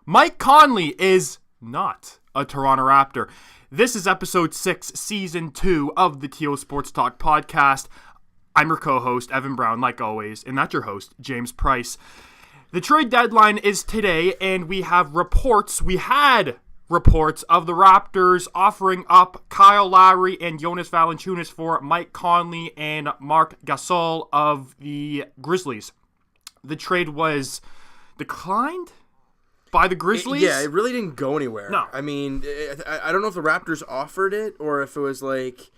Mike Conley is not a Toronto Raptor. This is episode 6, season 2 of the TO Sports Talk podcast. I'm your co-host, Evan Brown, like always, and that's your host, James Price. The trade deadline is today, and we have reports. We had reports of the Raptors offering up Kyle Lowry and Jonas Valanciunas for Mike Conley and Marc Gasol of the Grizzlies. The trade was declined by the Grizzlies? It really didn't go anywhere. No. I mean, I don't know if the Raptors offered it or if it was like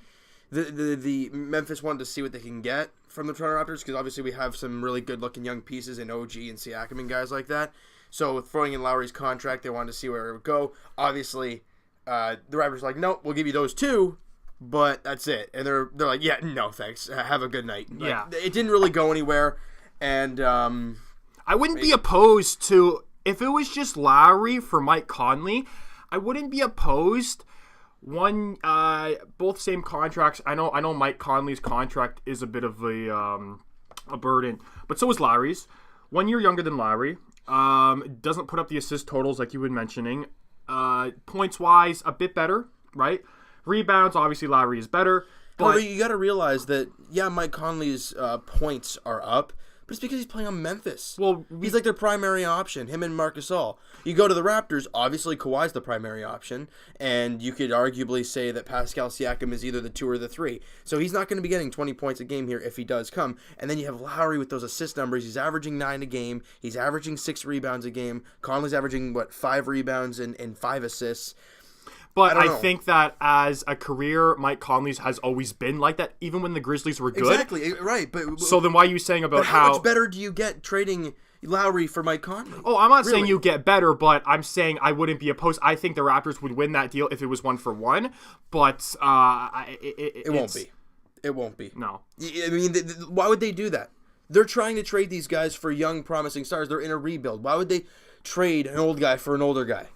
the Memphis wanted to see what they can get from the Toronto Raptors, because obviously we have some really good-looking young pieces in OG and Siakam and guys like that. So with throwing in Lowry's contract, they wanted to see where it would go. Obviously, the Raptors were like, no, we'll give you those two, but that's it. And they're like, yeah, no, thanks. Have a good night. Like, yeah. It didn't really go anywhere. And I wouldn't be opposed to... If it was just Lowry for Mike Conley, I wouldn't be opposed. Both same contracts. I know Mike Conley's contract is a bit of a burden, but so is Lowry's. 1 year younger than Lowry. Doesn't put up the assist totals like you were mentioning. Points wise, a bit better, right? Rebounds, obviously Lowry is better. But you got to realize that, yeah, Mike Conley's points are up, but it's because he's playing on Memphis. Well, he's like their primary option, him and Marc Gasol. You go to the Raptors, obviously Kawhi's the primary option, and you could arguably say that Pascal Siakam is either the 2 or the 3. So he's not going to be getting 20 points a game here if he does come. And then you have Lowry with those assist numbers. He's averaging 9 a game. He's averaging 6 rebounds a game. Conley's averaging, 5 rebounds and 5 assists. But I think that as a career, Mike Conley's has always been like that, even when the Grizzlies were good. Exactly, right. But so then why are you saying about how much better do you get trading Lowry for Mike Conley? Oh, I'm not saying you get better, but I'm saying I wouldn't be opposed. I think the Raptors would win that deal if it was 1-for-1, but it won't be. It won't be. No. I mean, why would they do that? They're trying to trade these guys for young, promising stars. They're in a rebuild. Why would they trade an old guy for an older guy?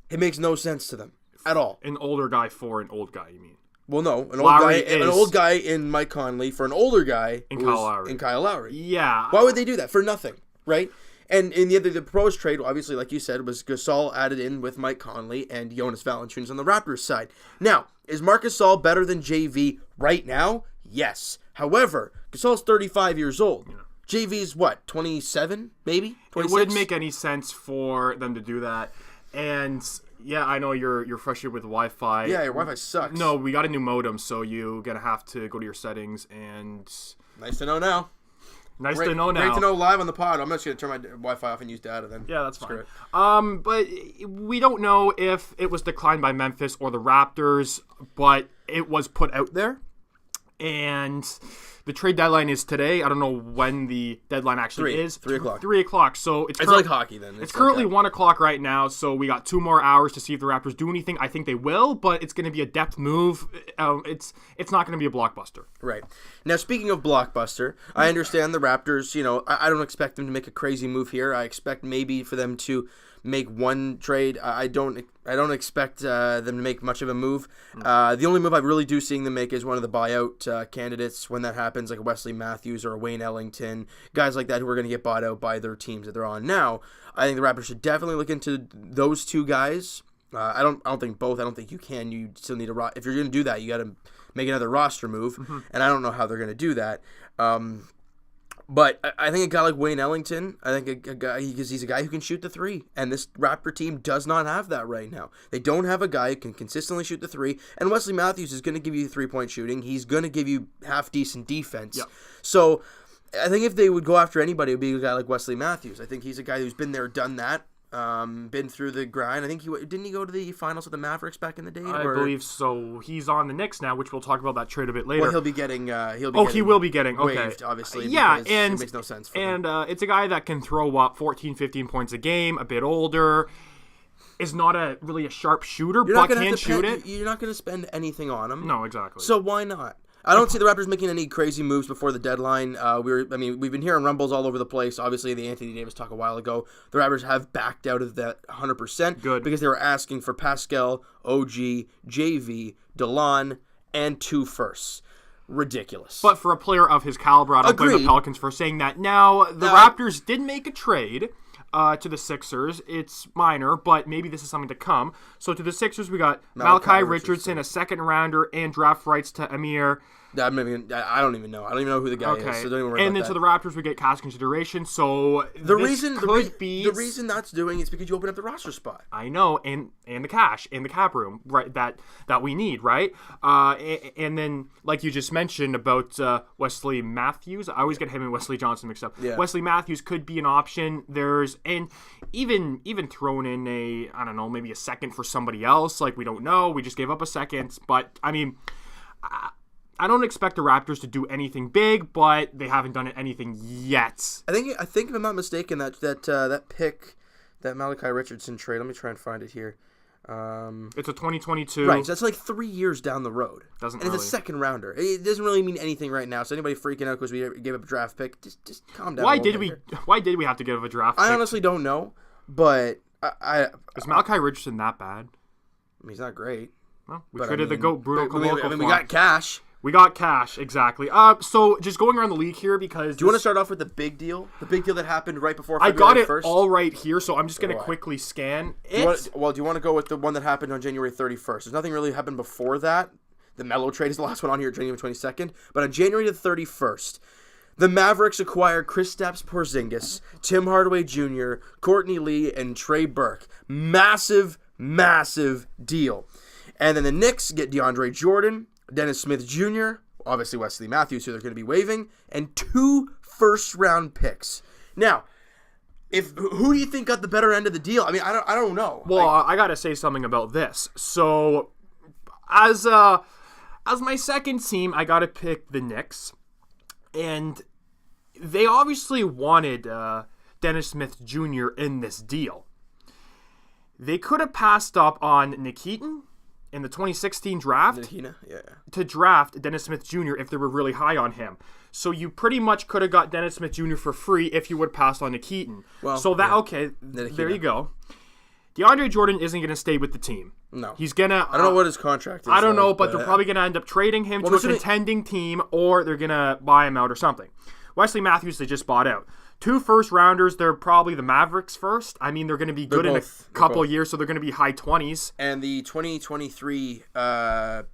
It makes no sense to them. At all. An older guy for an old guy, you mean? Well, no. An old guy in Mike Conley for an older guy in Kyle Lowry. Yeah. Why would they do that? For nothing, right? And in the proposed trade, obviously, like you said, was Gasol added in with Mike Conley and Jonas Valanciunas on the Raptors side. Now, is Marc Gasol better than JV right now? Yes. However, Gasol's 35 years old. Yeah. JV's what, 27, maybe? 26? It wouldn't make any sense for them to do that. And... yeah, I know you're frustrated with Wi-Fi. Yeah, your Wi-Fi sucks. No, we got a new modem, so you're going to have to go to your settings and... Nice to know now. Great to know live on the pod. I'm just going to turn my Wi-Fi off and use data then. Yeah, that's fine. But we don't know if it was declined by Memphis or the Raptors, but it was put out there. And the trade deadline is today. I don't know when the deadline actually is. 3 o'clock. 3 o'clock. So it's like hockey then. It's currently like 1 o'clock right now, so we got 2 more hours to see if the Raptors do anything. I think they will, but it's going to be a depth move. It's not going to be a blockbuster. Right. Now, speaking of blockbuster, I understand the Raptors, I don't expect them to make a crazy move here. I expect maybe for them to make one trade. I don't expect them to make much of a move. The only move I really do seeing them make is one of the buyout candidates when that happens, like a Wesley Matthews or a Wayne Ellington, guys like that who are going to get bought out by their teams that they're on now. I think the Raptors should definitely look into those two guys. I don't think both. I don't think you can. You still need a if you're going to do that, you got to make another roster move, and I don't know how they're going to do that. But I think a guy like Wayne Ellington, I think a guy, because he's a guy who can shoot the 3, and this Raptor team does not have that right now. They don't have a guy who can consistently shoot the 3, and Wesley Matthews is going to give you 3-point shooting. He's going to give you half-decent defense. Yep. So I think if they would go after anybody, it would be a guy like Wesley Matthews. I think he's a guy who's been there, done that. Been through the grind. I think didn't he go to the finals with the Mavericks back in the day? I believe so. He's on the Knicks now, which we'll talk about that trade a bit later. Well, he'll be getting. He will be getting waived, obviously. Yeah, and it makes no sense for him. And it's a guy that can throw up 14, 15 points a game. A bit older. Is not really a sharp shooter, but can shoot it. You're not going to spend anything on him. No, exactly. So why not? I don't see the Raptors making any crazy moves before the deadline. We've been hearing rumbles all over the place. Obviously, the Anthony Davis talk a while ago. The Raptors have backed out of that 100%. Good. Because they were asking for Pascal, OG, JV, DeLon, and 2 firsts. Ridiculous. But for a player of his caliber, I don't blame the Pelicans for saying that. Now, the Raptors did make a trade to the Sixers. It's minor, but maybe this is something to come. So to the Sixers, we got Malachi Richardson, a second rounder, and draft rights to Amir. I don't even know. I don't even know who the guy is. So don't even worry and then about to the Raptors, we get cash consideration. So the reason that's doing is because you open up the roster spot. I know, and the cash in the cap room, right? That we need, right? And then, like you just mentioned about Wesley Matthews, I always get him and Wesley Johnson mixed up. Yeah. Wesley Matthews could be an option. And even thrown in maybe a second for somebody else. Like, we don't know. We just gave up a second, but I mean, I don't expect the Raptors to do anything big, but they haven't done anything yet. I think if I'm not mistaken, that pick, that Malachi Richardson trade. Let me try and find it here. It's a 2022. Right, so that's like 3 years down the road. It's a second rounder. It doesn't really mean anything right now. So anybody freaking out because we gave up a draft pick, just calm down. Why did we have to give up a draft pick? I honestly don't know, but is Malachi Richardson that bad? I mean, he's not great. Well, we traded the GOAT Bruno Koloko. We got cash. We got cash, exactly. So just going around the league here because... Do you want to start off with the big deal? The big deal that happened right before February 1st? I got it all right here, so I'm just going to quickly scan it. Do you want to go with the one that happened on January 31st? There's nothing really happened before that. The Melo trade is the last one on here, January 22nd. But on January the 31st, the Mavericks acquired Kristaps Porzingis, Tim Hardaway Jr., Courtney Lee, and Trey Burke. Massive, massive deal. And then the Knicks get DeAndre Jordan, Dennis Smith Jr., obviously Wesley Matthews, who they're going to be waiving, and 2 first-round picks. Now, who do you think got the better end of the deal? I mean, I don't know. Well, I got to say something about this. So, as my second team, I got to pick the Knicks, and they obviously wanted Dennis Smith Jr. in this deal. They could have passed up on Nikitin in the 2016 draft to draft Dennis Smith Jr. if they were really high on him. So you pretty much could have got Dennis Smith Jr. for free if you would pass on Nikitin. Well, so there you go. DeAndre Jordan isn't going to stay with the team. No. He's going to... I don't know what his contract is. I don't know, but they're probably going to end up trading him to a contending team, or they're going to buy him out or something. Wesley Matthews, they just bought out. 2 first-rounders, they're probably the Mavericks first. I mean, they're going to be good in a couple years, so they're going to be high 20s. And the 2023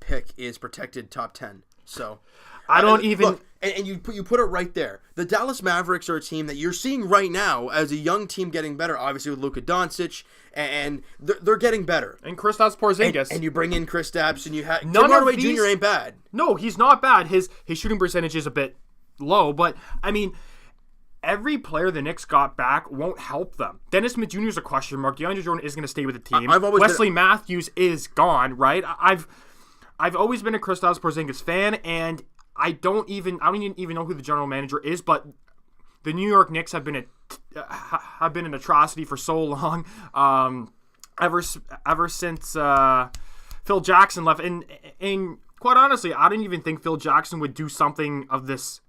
pick is protected top 10. So I don't even... Look, and you put it right there. The Dallas Mavericks are a team that you're seeing right now as a young team getting better, obviously with Luka Doncic, and they're getting better. And Kristaps Porzingis. And you bring in Kristaps, and you have... Tim Hardaway Jr. ain't bad. No, he's not bad. His shooting percentage is a bit low, but, I mean... Every player the Knicks got back won't help them. Dennis Smith Jr. is a question mark. DeAndre Jordan is going to stay with the team. Wesley Matthews is gone, right? I've always been a Kristaps Porzingis fan, and I don't even know who the general manager is, but the New York Knicks have been an atrocity for so long. Ever since Phil Jackson left, and quite honestly, I didn't even think Phil Jackson would do something of this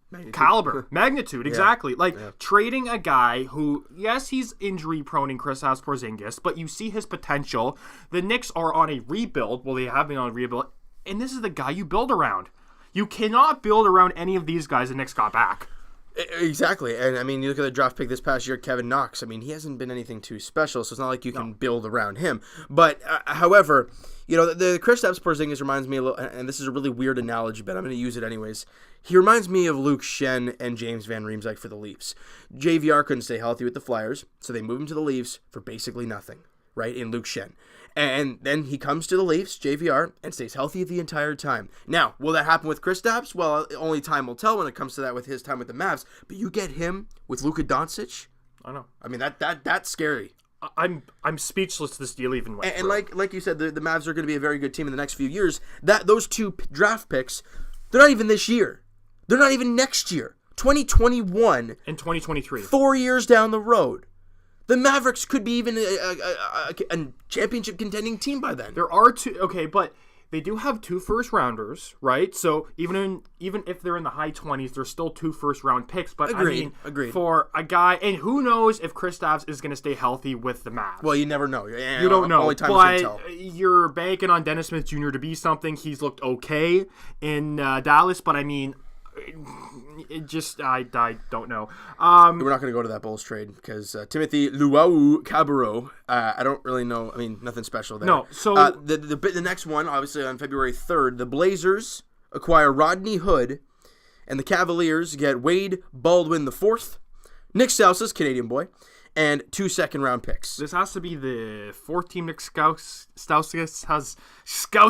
magnitude, exactly. Trading a guy who, yes, he's injury prone in Kristaps Porzingis, but you see his potential. The Knicks are on a rebuild. Well, they have been on a rebuild, and this is the guy you build around. You cannot build around any of these guys the Knicks got back. Exactly. And I mean, you look at the draft pick this past year, Kevin Knox. I mean, he hasn't been anything too special, so it's not like you can build around him. But however, you know, the Kristaps Porzingis reminds me a little, and this is a really weird analogy, but I'm going to use it anyways. He reminds me of Luke Shen and James Van Riemsdyk for the Leafs. JVR couldn't stay healthy with the Flyers, so they moved him to the Leafs for basically nothing, right, in Luke Shen. And then he comes to the Leafs, JVR, and stays healthy the entire time. Now, will that happen with Kristaps? Well, only time will tell when it comes to that with his time with the Mavs. But you get him with Luka Doncic? I know. I mean, that's scary. I'm speechless this deal even went and like you said, the Mavs are going to be a very good team in the next few years. Those 2 draft picks, they're not even this year. They're not even next year. 2021 and 2023. 4 years down the road. The Mavericks could be even a championship contending team by then. There are 2, okay, but they do have 2 first-rounders, right? So even if they're in the high 20s, there's still 2 first-round picks. But agreed. For a guy, and who knows if Kristaps is going to stay healthy with the Mavs? Well, you never know. You don't know. Only time but can tell. You're banking on Dennis Smith Jr. to be something. He's looked okay in Dallas, but I mean, I don't know. We're not going to go to that Bulls trade because Timothy Luau-Cabarrot, I don't really know. I mean, nothing special there. No, so the next one, obviously on February 3rd, the Blazers acquire Rodney Hood, and the Cavaliers get Wade Baldwin IV, Nick Stauskas, Canadian boy, and 2 second-round picks. This has to be the fourth team Nick Stauskas has been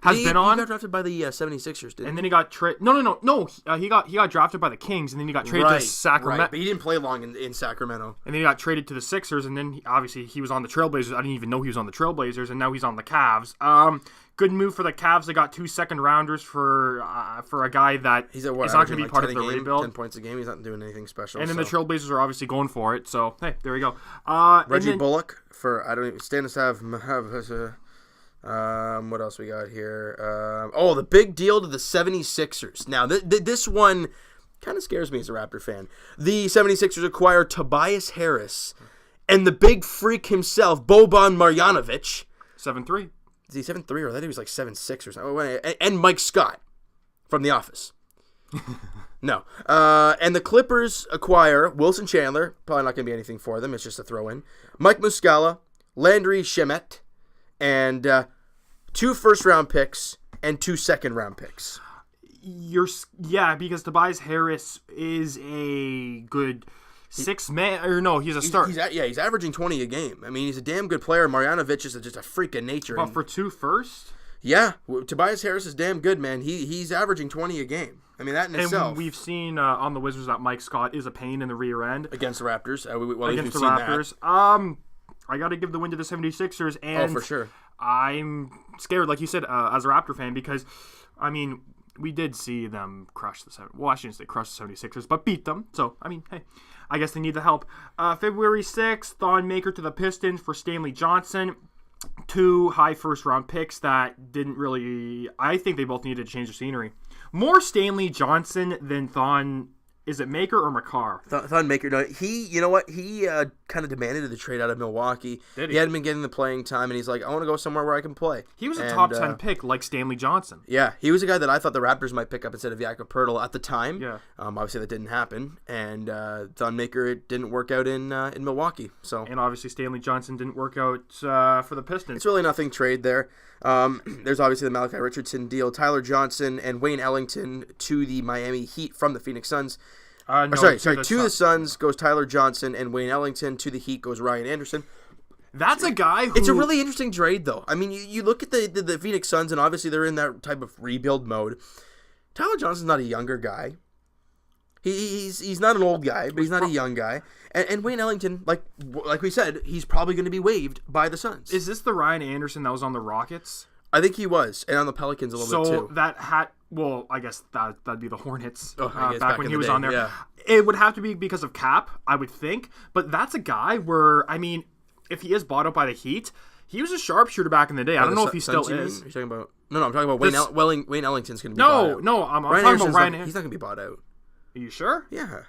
on. He got drafted by the 76ers, didn't he? And then he got traded. No. He got drafted by the Kings, and then he got traded to Sacramento. Right, but he didn't play long in Sacramento. And then he got traded to the Sixers, and then obviously he was on the Trailblazers. I didn't even know he was on the Trailblazers, and now he's on the Cavs. Good move for the Cavs. They got 2 second-rounders for a guy that is not going to be part of the rebuild. 10 points a game. He's not doing anything special. And then the Trailblazers are obviously going for it. So hey, there we go. Reggie Bullock for Stanislav. What else we got here? The big deal to the 76ers. Now this one kind of scares me as a Raptor fan. The 76ers acquire Tobias Harris and the big freak himself, Boban Marjanovic. 7'3". Is he 7'3" or I thought he was like 7'6" or something? And Mike Scott from The Office. No. And the Clippers acquire Wilson Chandler. Probably not going to be anything for them. It's just a throw-in. Mike Muscala, Landry Shamet, and 2 first-round picks and 2 second-round picks. Because Tobias Harris is a good... he's a start. He's averaging 20 a game. I mean, he's a damn good player. Marjanovic is just a freak of nature. But for 2 first? Yeah, Tobias Harris is damn good, man. He's averaging 20 a game. I mean, that in itself. And we've seen on the Wizards that Mike Scott is a pain in the rear end. Against the Raptors. Against the Raptors. I got to give the win to the 76ers. And for sure. I'm scared, like you said, as a Raptor fan, because, I mean... we did see them crush the 76ers. Well, I shouldn't say crush the 76ers, but beat them. So, I mean, hey, I guess they need the help. February 6th, Thon Maker to the Pistons for Stanley Johnson. 2 high first-round picks that didn't really... I think they both needed to change the scenery. More Stanley Johnson than Thon... Is it Maker or Makar? Thon Maker. No, you know what? He kind of demanded the trade out of Milwaukee. Did he? He hadn't been getting the playing time, and he's like, I want to go somewhere where I can play. He was a top 10 pick, like Stanley Johnson. Yeah, he was a guy that I thought the Raptors might pick up instead of Jakob Poeltl at the time. Yeah. Obviously, that didn't happen, and Thon Maker, it didn't work out in Milwaukee. So. And obviously, Stanley Johnson didn't work out for the Pistons. It's really nothing trade there. There's obviously the Malachi Richardson deal. Tyler Johnson and Wayne Ellington to the Miami Heat from the Phoenix Suns. To the Suns goes Tyler Johnson, and Wayne Ellington. To the Heat goes Ryan Anderson. That's a guy who... It's a really interesting trade, though. I mean, you look at the Phoenix Suns, and obviously they're in that type of rebuild mode. Tyler Johnson's not a younger guy. He's not an old guy, but he's not a young guy. And Wayne Ellington, like we said, he's probably going to be waived by the Suns. Is this the Ryan Anderson that was on the Rockets? I think he was, and on the Pelicans a little bit too. So that had... Well, I guess that'd be the Hornets back when he was on there. Yeah. It would have to be because of cap, I would think. But that's a guy where, I mean, if he is bought up by the Heat, he was a sharpshooter back in the day. I don't know if he still is. Are you talking about? No, I'm talking about Wayne Ellington's going to be bought out. No, I'm talking about Ryan. He's not going to be bought out. Are you sure? Yeah.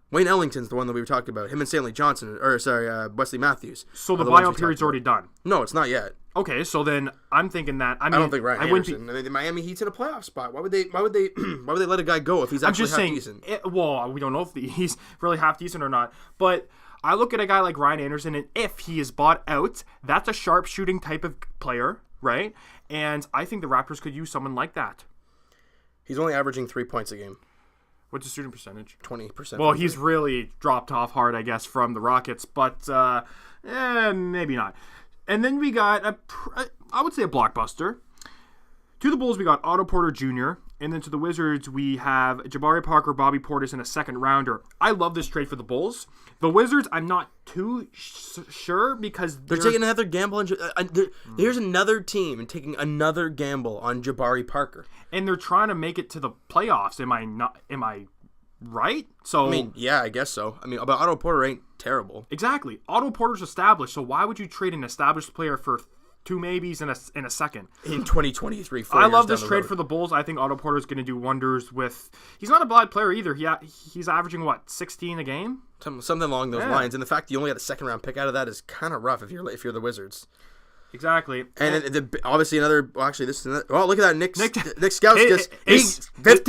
Wayne Ellington's the one that we were talking about. Him and Stanley Johnson, Wesley Matthews. So the buyout period's already done. No, it's not yet. Okay, so then I'm thinking that I don't think Ryan Anderson. The Miami Heat's in a playoff spot. Why would they let a guy go if he's actually half decent? We don't know if he's really half decent or not. But I look at a guy like Ryan Anderson, and if he is bought out, that's a sharpshooting type of player, right? And I think the Raptors could use someone like that. He's only averaging 3 points a game. What's his shooting percentage? 20%. Well, he's really dropped off hard, I guess, from the Rockets, but maybe not. And then we got, I would say a blockbuster. To the Bulls, we got Otto Porter Jr., and then to the Wizards, we have Jabari Parker, Bobby Portis, and a second rounder. I love this trade for the Bulls. The Wizards, I'm not too sure because they're taking another gamble. Here's another team and taking another gamble on Jabari Parker. And they're trying to make it to the playoffs. Am I right? So I mean, yeah, I guess so. I mean, but Otto Porter ain't terrible. Exactly. Otto Porter's established, so why would you trade an established player for 2 maybes in a second? In 2023, I love this trade for the Bulls. I think Otto Porter's going to do wonders with... He's not a bad player either. He's averaging, 16 a game? Something along those lines. And the fact you only got a second-round pick out of that is kind of rough if you're the Wizards. Exactly. And obviously another. Well, actually, this is another. Oh, look at that, Nick Stauskas. He's fifth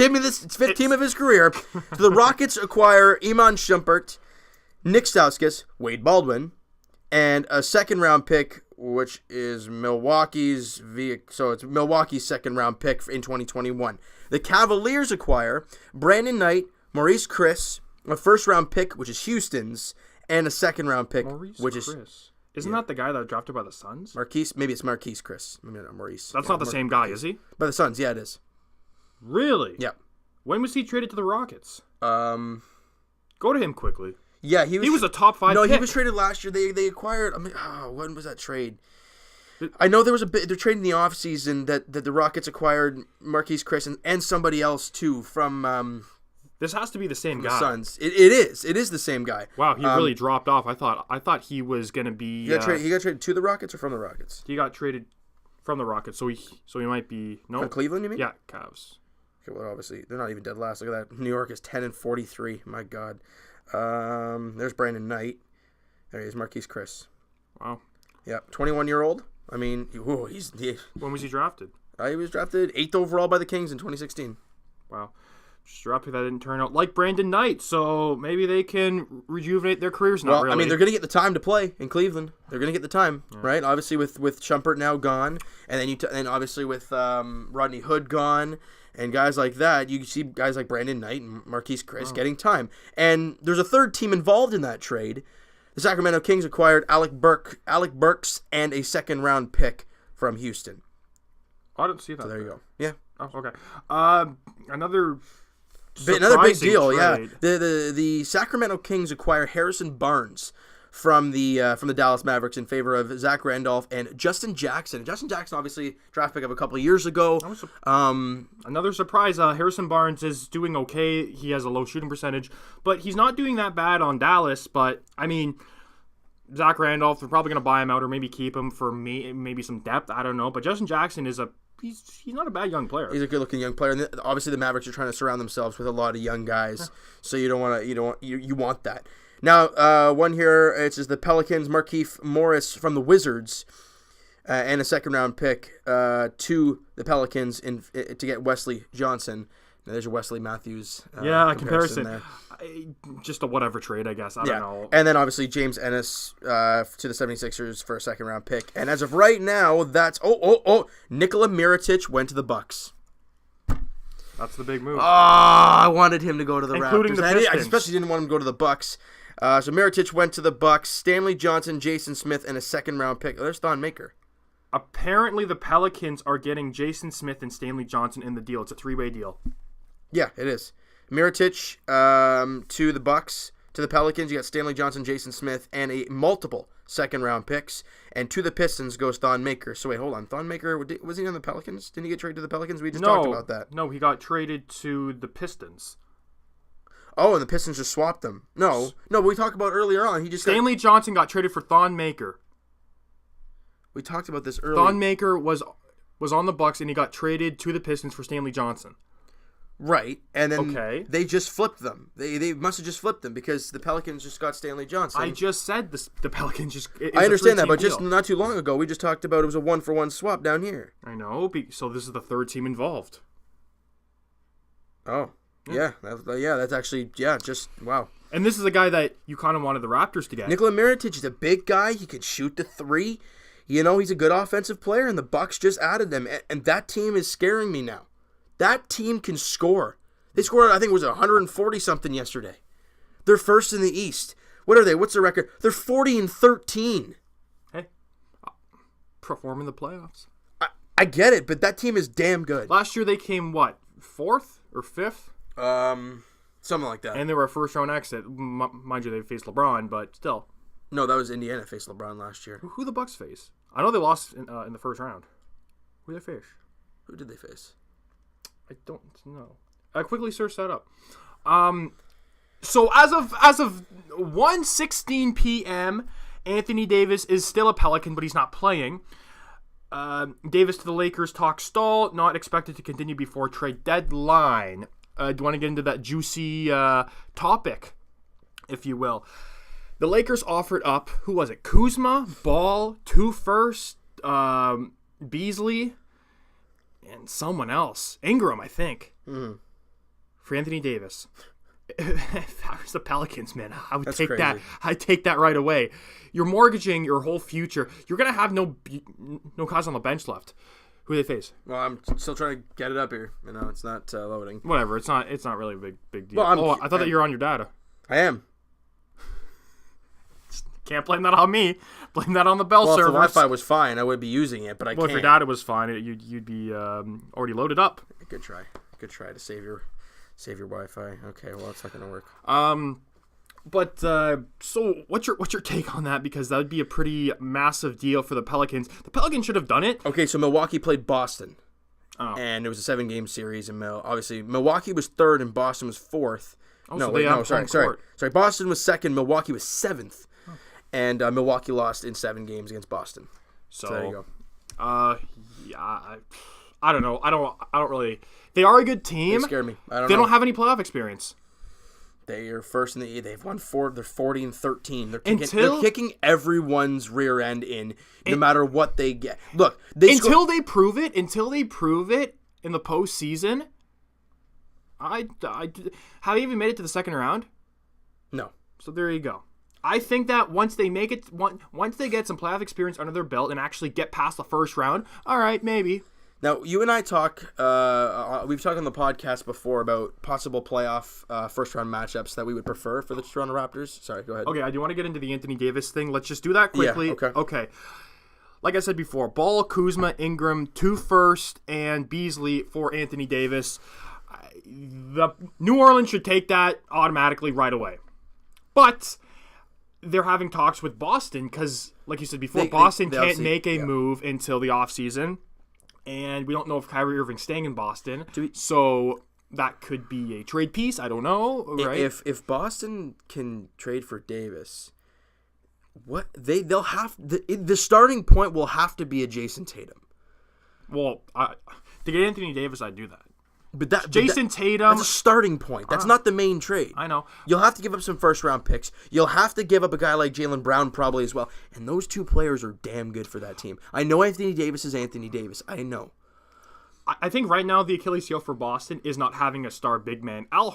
team of his career. So the Rockets acquire Iman Shumpert, Nick Stauskas, Wade Baldwin, and a second-round pick, which is Milwaukee's. So it's Milwaukee's second-round pick in 2021. The Cavaliers acquire Brandon Knight, Maurice Chris, a first-round pick, which is Houston's, and a second-round pick, Isn't that the guy that was drafted by the Suns? Maybe it's Marquise Chris. Maybe not Maurice. That's not the same guy, is he? By the Suns, yeah, it is. Really? Yeah. When was he traded to the Rockets? Go to him quickly. Yeah, he was a top 5 pick. No, he was traded last year. They acquired. When was that trade? I know there was they're trading the offseason that the Rockets acquired Marquise Chris and somebody else too from. This has to be the same guy. The Suns. It is. It is the same guy. Wow, he really dropped off. I thought he was gonna be. He got traded to the Rockets or from the Rockets? He got traded from the Rockets, so he might be from Cleveland. You mean? Yeah, Cavs. Okay, well, obviously they're not even dead last. Look at that. New York is 10-43. My God. There's Brandon Knight. There he is, Marquise Chris. Wow. Yeah, 21-year-old. I mean, when was he drafted? He was drafted 8th overall by the Kings in 2016. Wow. Just drafted that didn't turn out like Brandon Knight, so maybe they can rejuvenate their careers. Not really. I mean, they're going to get the time to play in Cleveland. They're going to get the time, right? Obviously, with Shumpert now gone, and then and obviously with Rodney Hood gone, and guys like that, you see guys like Brandon Knight and Marquise Chris getting time. And there's a third team involved in that trade. The Sacramento Kings acquired Alec Burks and a second-round pick from Houston. I didn't see that. So there you go. Yeah. Oh, okay. Another big deal. Trade. Yeah. The Sacramento Kings acquire Harrison Barnes from the Dallas Mavericks in favor of Zach Randolph and Justin Jackson. Justin Jackson, obviously, draft pick of a couple of years ago. Another surprise. Harrison Barnes is doing okay. He has a low shooting percentage, but he's not doing that bad on Dallas. But I mean, Zach Randolph, they're probably going to buy him out or maybe keep him for maybe some depth. I don't know. But Justin Jackson is he's not a bad young player. He's a good-looking young player, and obviously the Mavericks are trying to surround themselves with a lot of young guys. So you want that. Now, one here, it's the Pelicans, Markieff Morris from the Wizards, and a second-round pick to the Pelicans to get Wesley Johnson. Now, there's your Wesley Matthews comparison there. Just a whatever trade, I guess. I don't know. And then, obviously, James Ennis to the 76ers for a second-round pick. And as of right now, that's... Nikola Mirotic went to the Bucks. That's the big move. I wanted him to go to the Including Raptors. The Pistons. I especially didn't want him to go to the Bucks. So Mirotic went to the Bucks. Stanley Johnson, Jason Smith, and a second-round pick. There's Thon Maker. Apparently, the Pelicans are getting Jason Smith and Stanley Johnson in the deal. It's a 3-way deal. Yeah, it is. Mirotic to the Bucks. To the Pelicans, you got Stanley Johnson, Jason Smith, and multiple second-round picks. And to the Pistons goes Thon Maker. So wait, hold on. Thon Maker, was he on the Pelicans? Didn't he get traded to the Pelicans? We just talked about that. No, he got traded to the Pistons. Oh, and the Pistons just swapped them. No, we talked about earlier on. Stanley Johnson got traded for Thon Maker. We talked about this earlier. Thon Maker was on the Bucks, and he got traded to the Pistons for Stanley Johnson. Right, and then they just flipped them. They must have just flipped them because the Pelicans just got Stanley Johnson. I just said the Pelicans just... I understand that, but just not too long ago, we just talked about it was a one-for-one swap down here. I know, so this is the third team involved. Oh, yeah, that's actually, just, wow. And this is a guy that you kind of wanted the Raptors to get. Nikola Mirotic is a big guy. He can shoot the three. He's a good offensive player, and the Bucks just added them, and that team is scaring me now. That team can score. They scored, I think it was 140-something yesterday. They're first in the East. What are they? What's their record? They're 40-13. Hey, perform in the playoffs. I get it, but that team is damn good. Last year they came, what, 4th or 5th? Something like that. And they were a first-round exit. Mind you, they faced LeBron, but still. No, that was Indiana faced LeBron last year. Who the Bucks face? I know they lost in the first round. Who did they face? Who did they face? I don't know. I quickly searched that up. So as of 1:16 p.m., Anthony Davis is still a Pelican, but he's not playing. Davis to the Lakers talk stall, not expected to continue before trade deadline. Do you want to get into that juicy topic, if you will? The Lakers offered up, who was it? Kuzma, Ball, 2 firsts, Beasley, and someone else. Ingram, I think. Mm-hmm. For Anthony Davis. If I was the Pelicans, man, I would take crazy. that. I'd take that right away. You're mortgaging your whole future. You're going to have no guys on the bench left. Who do they face? Well, I'm still trying to get it up here. It's not loading. Whatever. It's not really a big deal. Well, I thought that you were on your data. I am. Can't blame that on me. Blame that on the Bell Well, if servers. the Wi-Fi was fine, I would be using it, but I Well, can't. if your data was fine, you'd be already loaded up. Good try. Good try to save your Wi-Fi. Okay, well, it's not going to work. But so what's your take on that? Because that would be a pretty massive deal for the Pelicans. The Pelicans should have done it. Okay, so Milwaukee played Boston. Oh. And it was a 7-game series, and obviously Milwaukee was third and Boston was fourth. Sorry. Boston was second, Milwaukee was seventh. And Milwaukee lost in 7 games against Boston. So there you go. Yeah, I don't know. I don't really. They are a good team. They scared me. I don't They know. don't have any playoff experience. They are first in the. They've won 4. They're 40-13. They're kicking everyone's rear end in, no matter what they get. Look, until they prove it in the postseason. Have they even made it to the second round? No. So there you go. I think that once they make it, once they get some playoff experience under their belt and actually get past the first round, all right, maybe. Now, you and I talk, we've talked on the podcast before about possible playoff first-round matchups that we would prefer for the Toronto Raptors. Sorry, go ahead. Okay, I do want to get into the Anthony Davis thing. Let's just do that quickly. Yeah, okay. Like I said before, Ball, Kuzma, Ingram, 2 first, and Beasley for Anthony Davis. The New Orleans should take that automatically right away. But they're having talks with Boston because, like you said before, Boston can't make a move until the offseason. And we don't know if Kyrie Irving's staying in Boston. So that could be a trade piece. I don't know. Right? If Boston can trade for Davis, they'll have the starting point will have to be a Jason Tatum. Well, to get Anthony Davis, I'd do that. But Tatum. That's a starting point. That's not the main trade. I know. You'll have to give up some first-round picks. You'll have to give up a guy like Jaylen Brown probably as well. And those 2 players are damn good for that team. I know Anthony Davis is Anthony Davis. I know. I think right now the Achilles heel for Boston is not having a star big man. Al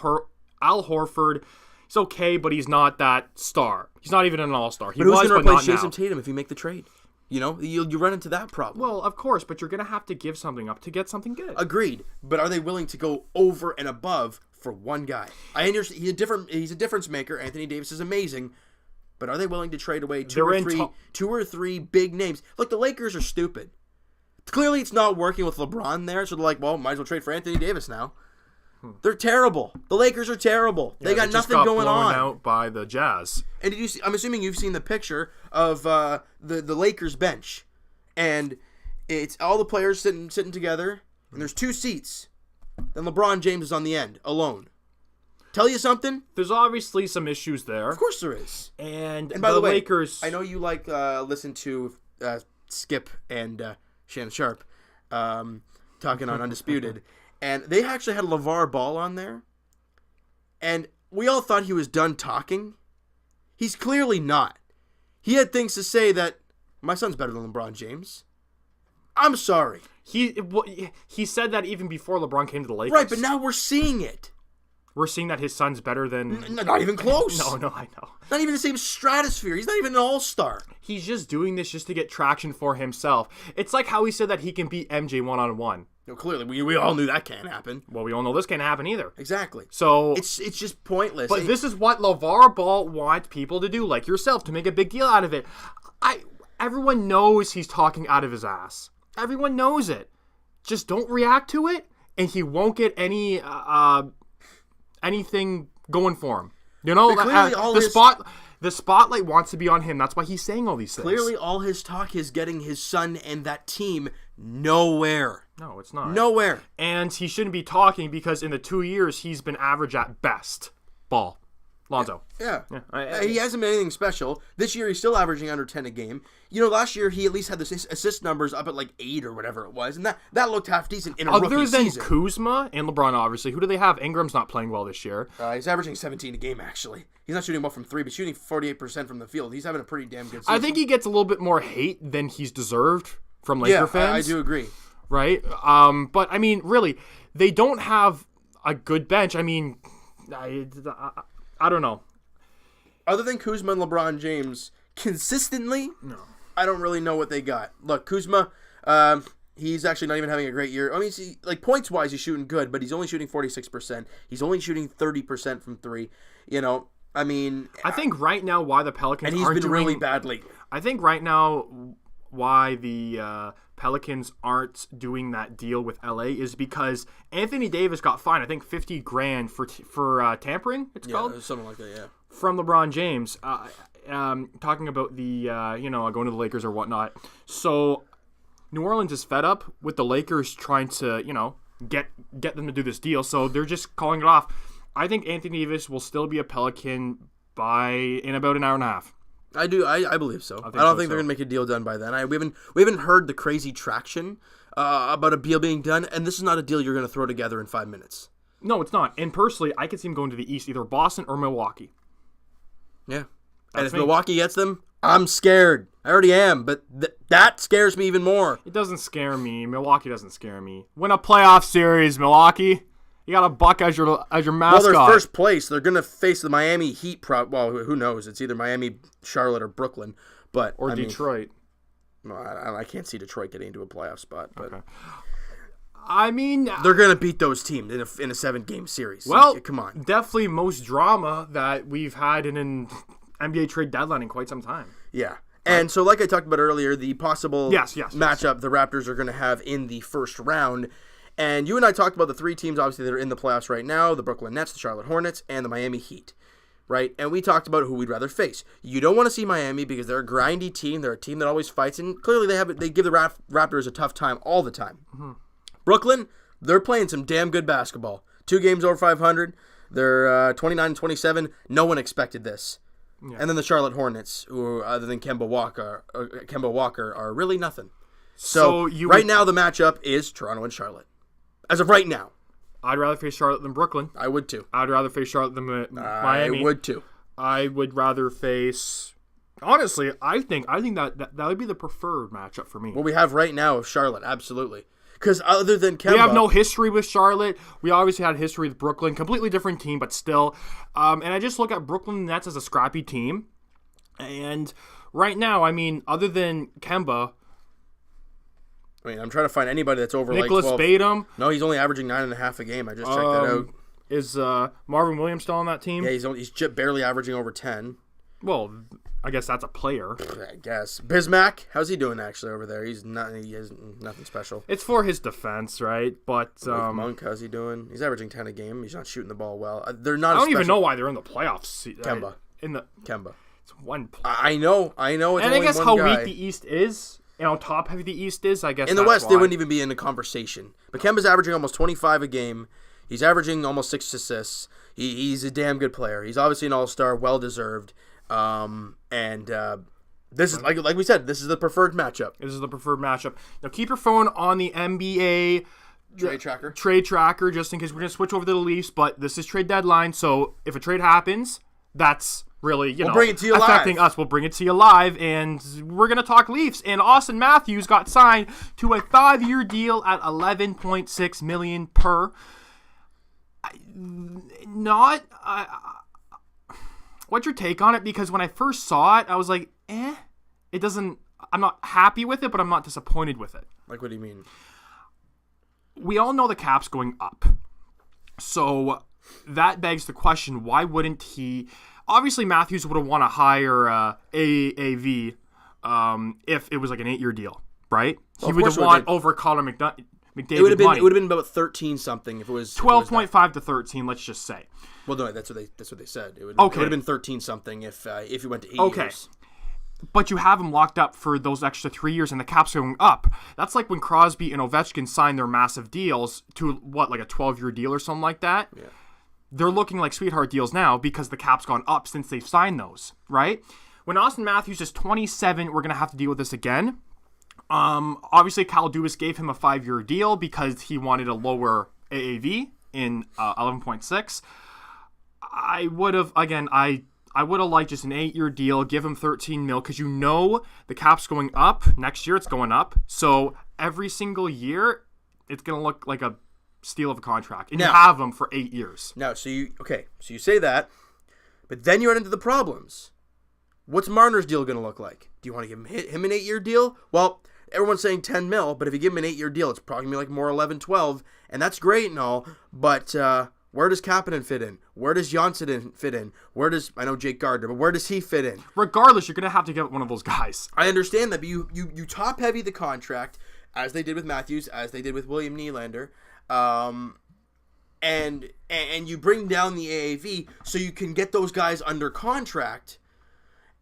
Horford, he's okay, but he's not that star. He's not even an all-star. But who's going to replace Jason Tatum if you make the trade? You run into that problem. Well, of course, but you're going to have to give something up to get something good. Agreed. But are they willing to go over and above for one guy? I understand he's a difference maker. Anthony Davis is amazing. But are they willing to trade away two or three big names? Look, the Lakers are stupid. Clearly it's not working with LeBron there, so they're like, well, might as well trade for Anthony Davis now. They're terrible. The Lakers are terrible. They got nothing going on. Out by the Jazz. And did you see? I'm assuming you've seen the picture of the Lakers bench, and it's all the players sitting together, and there's 2 seats. Then LeBron James is on the end, alone. Tell you something? There's obviously some issues there. Of course there is. And by the way, Lakers. I know you listen to Skip and Shannon Sharp talking on Undisputed. And they actually had LeVar Ball on there. And we all thought he was done talking. He's clearly not. He had things to say that, my son's better than LeBron James. I'm sorry. He said that even before LeBron came to the Lakers. Right, but now we're seeing it. We're seeing that his son's better than... Not even close. No, I know. Not even the same stratosphere. He's not even an all-star. He's just doing this just to get traction for himself. It's like how he said that he can beat MJ one-on-one. No, clearly, we all knew that can't happen. Well, we all know this can't happen either. Exactly. So it's just pointless. But this is what LeVar Ball wants people to do, like yourself, to make a big deal out of it. Everyone knows he's talking out of his ass. Everyone knows it. Just don't react to it, and he won't get any anything going for him. You know, the spotlight wants to be on him. That's why he's saying all these things. Clearly, all his talk is getting his son and that team nowhere. No, it's not. Nowhere. And he shouldn't be talking because in the 2 years, he's been average at best. Ball. Lonzo. Yeah. He hasn't been anything special. This year, he's still averaging under 10 a game. Last year, he at least had the assist numbers up at 8 or whatever it was. And that looked half decent in a rookie season. Other than Kuzma and LeBron, obviously, who do they have? Ingram's not playing well this year. He's averaging 17 a game, actually. He's not shooting well from 3, but shooting 48% from the field. He's having a pretty damn good season. I think he gets a little bit more hate than he's deserved from Laker fans. I do agree. Right? But, I mean, really, they don't have a good bench. I mean, I don't know. Other than Kuzma and LeBron James, consistently, no. I don't really know what they got. Look, Kuzma, he's actually not even having a great year. I mean, points-wise, he's shooting good, but he's only shooting 46%. He's only shooting 30% from three. You know, I mean... I think right now why the Pelicans aren't been really bad lately. I think right now why the Pelicans aren't doing that deal with LA is because Anthony Davis got fined, I think, $50,000 for tampering, it's called? Yeah, something like that, yeah. From LeBron James, talking about the, going to the Lakers or whatnot. So New Orleans is fed up with the Lakers trying to, get them to do this deal. So they're just calling it off. I think Anthony Davis will still be a Pelican in about an hour and a half. I do. I believe so. I don't think they're gonna make a deal done by then. We haven't heard the crazy traction about a deal being done, and this is not a deal you're gonna throw together in 5 minutes. No, it's not. And personally, I could see him going to the East, either Boston or Milwaukee. Yeah, and if Milwaukee gets them, I'm scared. I already am, but that scares me even more. It doesn't scare me. Milwaukee doesn't scare me. Win a playoff series, Milwaukee. You got a Buck as your mascot. Well, they're first place. They're going to face the Miami Heat. Well, who knows? It's either Miami, Charlotte, or Brooklyn. Or Detroit. I can't see Detroit getting into a playoff spot. But okay. I mean... They're going to beat those teams in a 7-game series. Well, come on. Definitely most drama that we've had in an NBA trade deadline in quite some time. Yeah. And so like I talked about earlier, the possible matchup the Raptors are going to have in the first round. And you and I talked about the three teams, obviously, that are in the playoffs right now, the Brooklyn Nets, the Charlotte Hornets, and the Miami Heat, right? And we talked about who we'd rather face. You don't want to see Miami because they're a grindy team. They're a team that always fights, and clearly they give the Raptors a tough time all the time. Mm-hmm. Brooklyn, they're playing some damn good basketball. 2 games over 500. They're 29-27. No one expected this. Yeah. And then the Charlotte Hornets, who other than Kemba Walker, are really nothing. So right now the matchup is Toronto and Charlotte. As of right now. I'd rather face Charlotte than Brooklyn. I would too. I'd rather face Charlotte than Miami. I would too. I would rather face... Honestly, I think that would be the preferred matchup for me. What we have right now is Charlotte, absolutely. Because other than Kemba... We have no history with Charlotte. We obviously had history with Brooklyn. Completely different team, but still. And I just look at Brooklyn Nets as a scrappy team. And right now, I mean, other than Kemba... I mean, I'm trying to find anybody that's over Nicholas like 12. Batum. No, he's only averaging 9.5 a game. I just checked that out. Is Marvin Williams still on that team? Yeah, he's just barely averaging over 10. Well, I guess that's a player. I guess. Bismack, how's he doing actually over there? He has nothing special. It's for his defense, right? But Monk, how's he doing? He's averaging 10 a game. He's not shooting the ball well. They're not. I don't even know why they're in the playoffs. Kemba. Kemba. It's one play. I know. It's and only I guess one how guy. weak the East is. How top heavy the East is, I guess. In the West, they wouldn't even be in the conversation. But Kemba's averaging almost 25 a game. He's averaging almost 6 assists. He's a damn good player. He's obviously an all-star, well-deserved. This is, like we said, this is the preferred matchup. This is the preferred matchup. Now, keep your phone on the NBA trade tracker, just in case we're going to switch over to the Leafs. But this is trade deadline, so if a trade happens, that's... really, we'll bring it to you affecting live. Us. We'll bring it to you live, and we're going to talk Leafs. And Austin Matthews got signed to a 5-year deal at $11.6 million per. What's your take on it? Because when I first saw it, I was like, it doesn't... I'm not happy with it, but I'm not disappointed with it. Like, what do you mean? We all know the cap's going up. So... that begs the question, why wouldn't he... Obviously, Matthews would have want to hire AAV if it was like an 8-year deal, right? Well, he would have want over Connor McDavid It would have been about 13-something if it was... 12.5 to 13, let's just say. Well, no, that's what they said. It would have been 13-something if you went to 8 years. But you have him locked up for those extra 3 years, and the cap's going up. That's like when Crosby and Ovechkin signed their massive deals to, like a 12-year deal or something like that? Yeah. They're looking like sweetheart deals now because the cap's gone up since they've signed those, right? When Austin Matthews is 27, we're going to have to deal with this again. Obviously, Kyle Dubas gave him a 5-year deal because he wanted a lower AAV in 11.6. I would have, again, I I would have liked just an 8-year deal, give him $13 million, because you know the cap's going up. Next year it's going up. So every single year, it's going to look like a steal of a contract. And you have him for 8 years. Now, so you say that, but then you run into the problems. What's Marner's deal going to look like? Do you want to give him an 8-year deal? Well, everyone's saying $10 million, but if you give him an 8-year deal, it's probably going to be like more 11, 12, and that's great and all, but where does Kapanen fit in? Where does Janssen fit in? I know Jake Gardner, but where does he fit in? Regardless, you're going to have to get one of those guys. I understand that, but you top-heavy the contract, as they did with Matthews, as they did with William Nylander, and you bring down the AAV so you can get those guys under contract,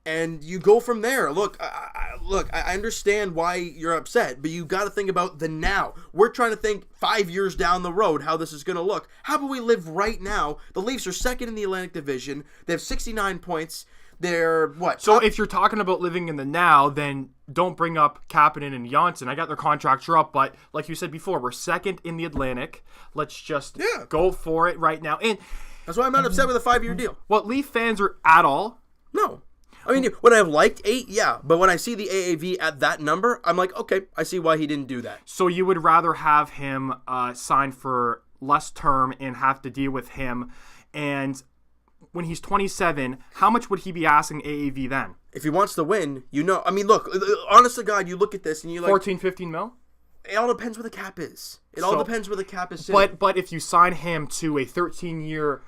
and you go from there. Look, I understand why you're upset, but you got to think about the now. We're trying to think 5 years down the road how this is going to look. How about we live right now? The Leafs are second in the Atlantic Division. They have 69 points. They're what? So if you're talking about living in the now, then don't bring up Kapanen and Janssen. I got their contracts are up, but like you said before, we're second in the Atlantic. Let's just go for it right now. And that's why I'm not upset with a 5-year deal. What Leaf fans are at all? No. I mean, would I have liked 8? Yeah. But when I see the AAV at that number, I'm like, okay, I see why he didn't do that. So you would rather have him sign for less term and have to deal with him. And when he's 27, how much would he be asking AAV then? If he wants to win, I mean, look, honest to God, you look at this and you're like... 14, 15 mil? It all depends where the cap is. All depends where the cap is sitting. But if you sign him to a 13 mil,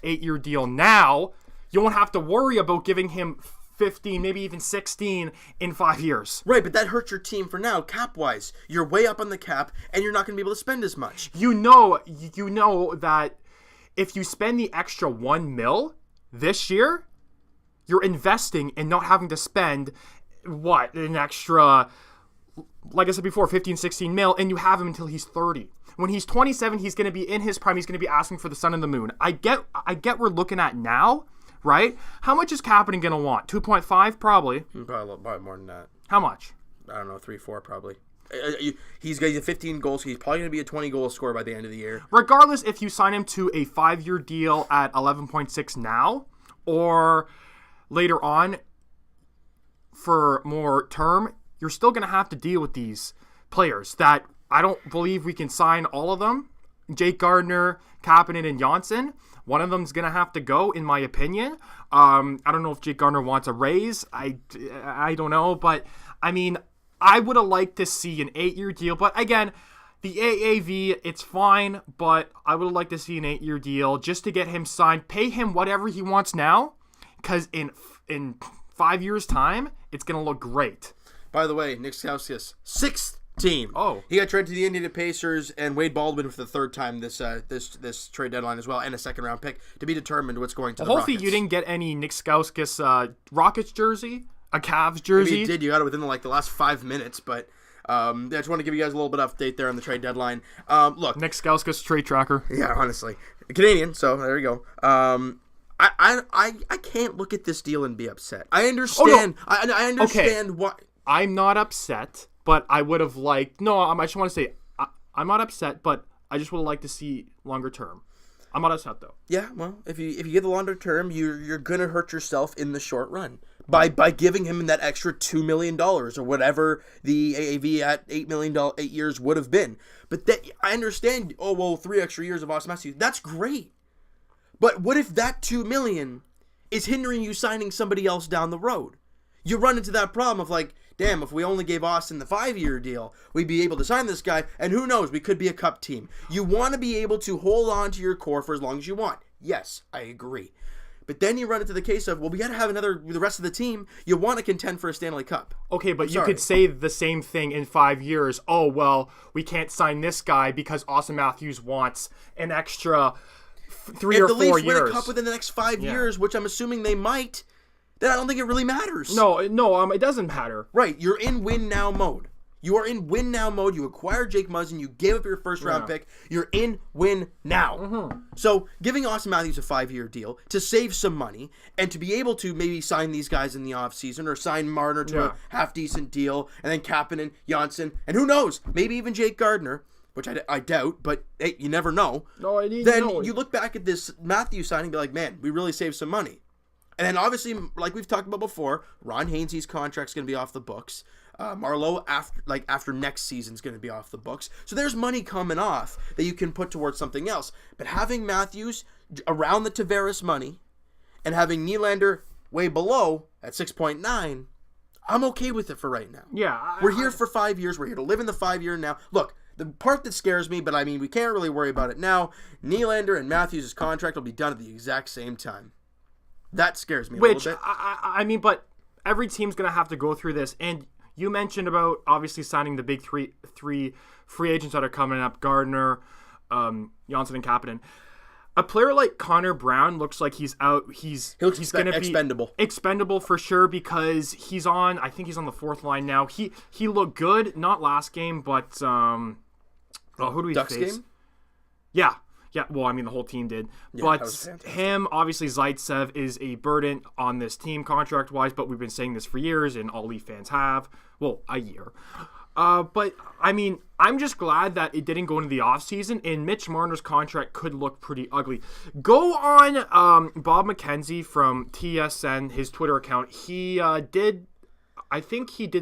8-year deal now... You won't have to worry about giving him 15, maybe even 16 in 5 years. Right, but that hurts your team for now, cap-wise. You're way up on the cap, and you're not going to be able to spend as much. You know that if you spend the extra $1 million this year, you're investing and not having to spend, an extra, like I said before, 15, 16 mil, and you have him until he's 30. When he's 27, he's going to be in his prime. He's going to be asking for the sun and the moon. I get we're looking at now. Right? How much is Kapanen going to want? 2.5 probably. Probably more than that. How much? I don't know, 3, 4 probably. He's got 15 goals. He's probably going to be a 20-goal scorer by the end of the year. Regardless, if you sign him to a 5-year deal at 11.6 now, or later on for more term, you're still going to have to deal with these players that I don't believe we can sign all of them. Jake Gardner, Kapanen, and Janssen. One of them's going to have to go, in my opinion. I don't know if Jake Gardner wants a raise. I don't know. But, I mean, I would have liked to see an 8-year deal. But, again, the AAV, it's fine. But I would have liked to see an 8-year deal just to get him signed. Pay him whatever he wants now. Because in 5 years' time, it's going to look great. By the way, Nick Stauskas, 6th team. Oh, he got traded to the Indiana Pacers and Wade Baldwin for the 3rd time this trade deadline as well, and a 2nd-round pick to be determined what's going to the hopefully Rockets. You didn't get any Nick Stauskas Rockets jersey, a Cavs jersey. Maybe you did. You got it within the last 5 minutes, but I just want to give you guys a little bit of update there on the trade deadline. Look, Nick Stauskas trade tracker. Yeah, honestly, Canadian. So there you go. I can't look at this deal and be upset. I understand. Oh, no. I understand why. I'm not upset. But I would have liked... No, I just want to say, I'm not upset, but I just would have liked to see longer term. I'm not upset, though. Yeah, well, if you get the longer term, you're going to hurt yourself in the short run by giving him that extra $2 million or whatever the AAV at $8 million 8 years would have been. But I understand, 3 extra years of Austin Matthews. That's great. But what if that $2 million is hindering you signing somebody else down the road? You run into that problem of damn, if we only gave Austin the 5-year deal, we'd be able to sign this guy, and who knows, we could be a cup team. You want to be able to hold on to your core for as long as you want. Yes, I agree. But then you run into the case of, we got to have the rest of the team. You want to contend for a Stanley Cup. Okay, but you could say the same thing in 5 years. Oh, well, we can't sign this guy because Austin Matthews wants an extra 3 or 4 years. If the Leafs win a cup within the next 5 years, which I'm assuming they might, then I don't think it really matters. No, it doesn't matter. Right, you're in win-now mode. You are in win-now mode. You acquired Jake Muzzin. You gave up your first-round pick. You're in win-now. Mm-hmm. So giving Austin Matthews a 5-year deal to save some money and to be able to maybe sign these guys in the offseason or sign Marner to a half-decent deal and then Kapanen, Janssen, and who knows, maybe even Jake Gardner which I doubt, but hey, you never know. No, I need Then you look back at this Matthews signing and be like, man, we really saved some money. And then obviously, like we've talked about before, Ron Hainsey's contract's going to be off the books. Marleau after next season's going to be off the books. So there's money coming off that you can put towards something else. But having Matthews around the Tavares money and having Nylander way below at 6.9, I'm okay with it for right now. Yeah. We're here for 5 years. We're here to live in the 5 year now. Look, the part that scares me, but I mean, we can't really worry about it now. Nylander and Matthews' contract will be done at the exact same time. That scares me a little bit. I mean, but every team's going to have to go through this. And you mentioned about obviously signing the big three free agents that are coming up, Gardner, Johnson, and Kapanen. A player like Connor Brown looks like he's out. He's going to be expendable for sure because he's on. I think he's on the fourth line now. He looked good, not last game, but who do we Ducks face? Game? Yeah. Yeah, well, I mean, the whole team did. Yeah, but him, obviously, Zaitsev is a burden on this team contract-wise, but we've been saying this for years, and all Leaf fans have. Well, a year. But, I mean, I'm just glad that it didn't go into the offseason, and Mitch Marner's contract could look pretty ugly. Go on Bob McKenzie from TSN, his Twitter account. He did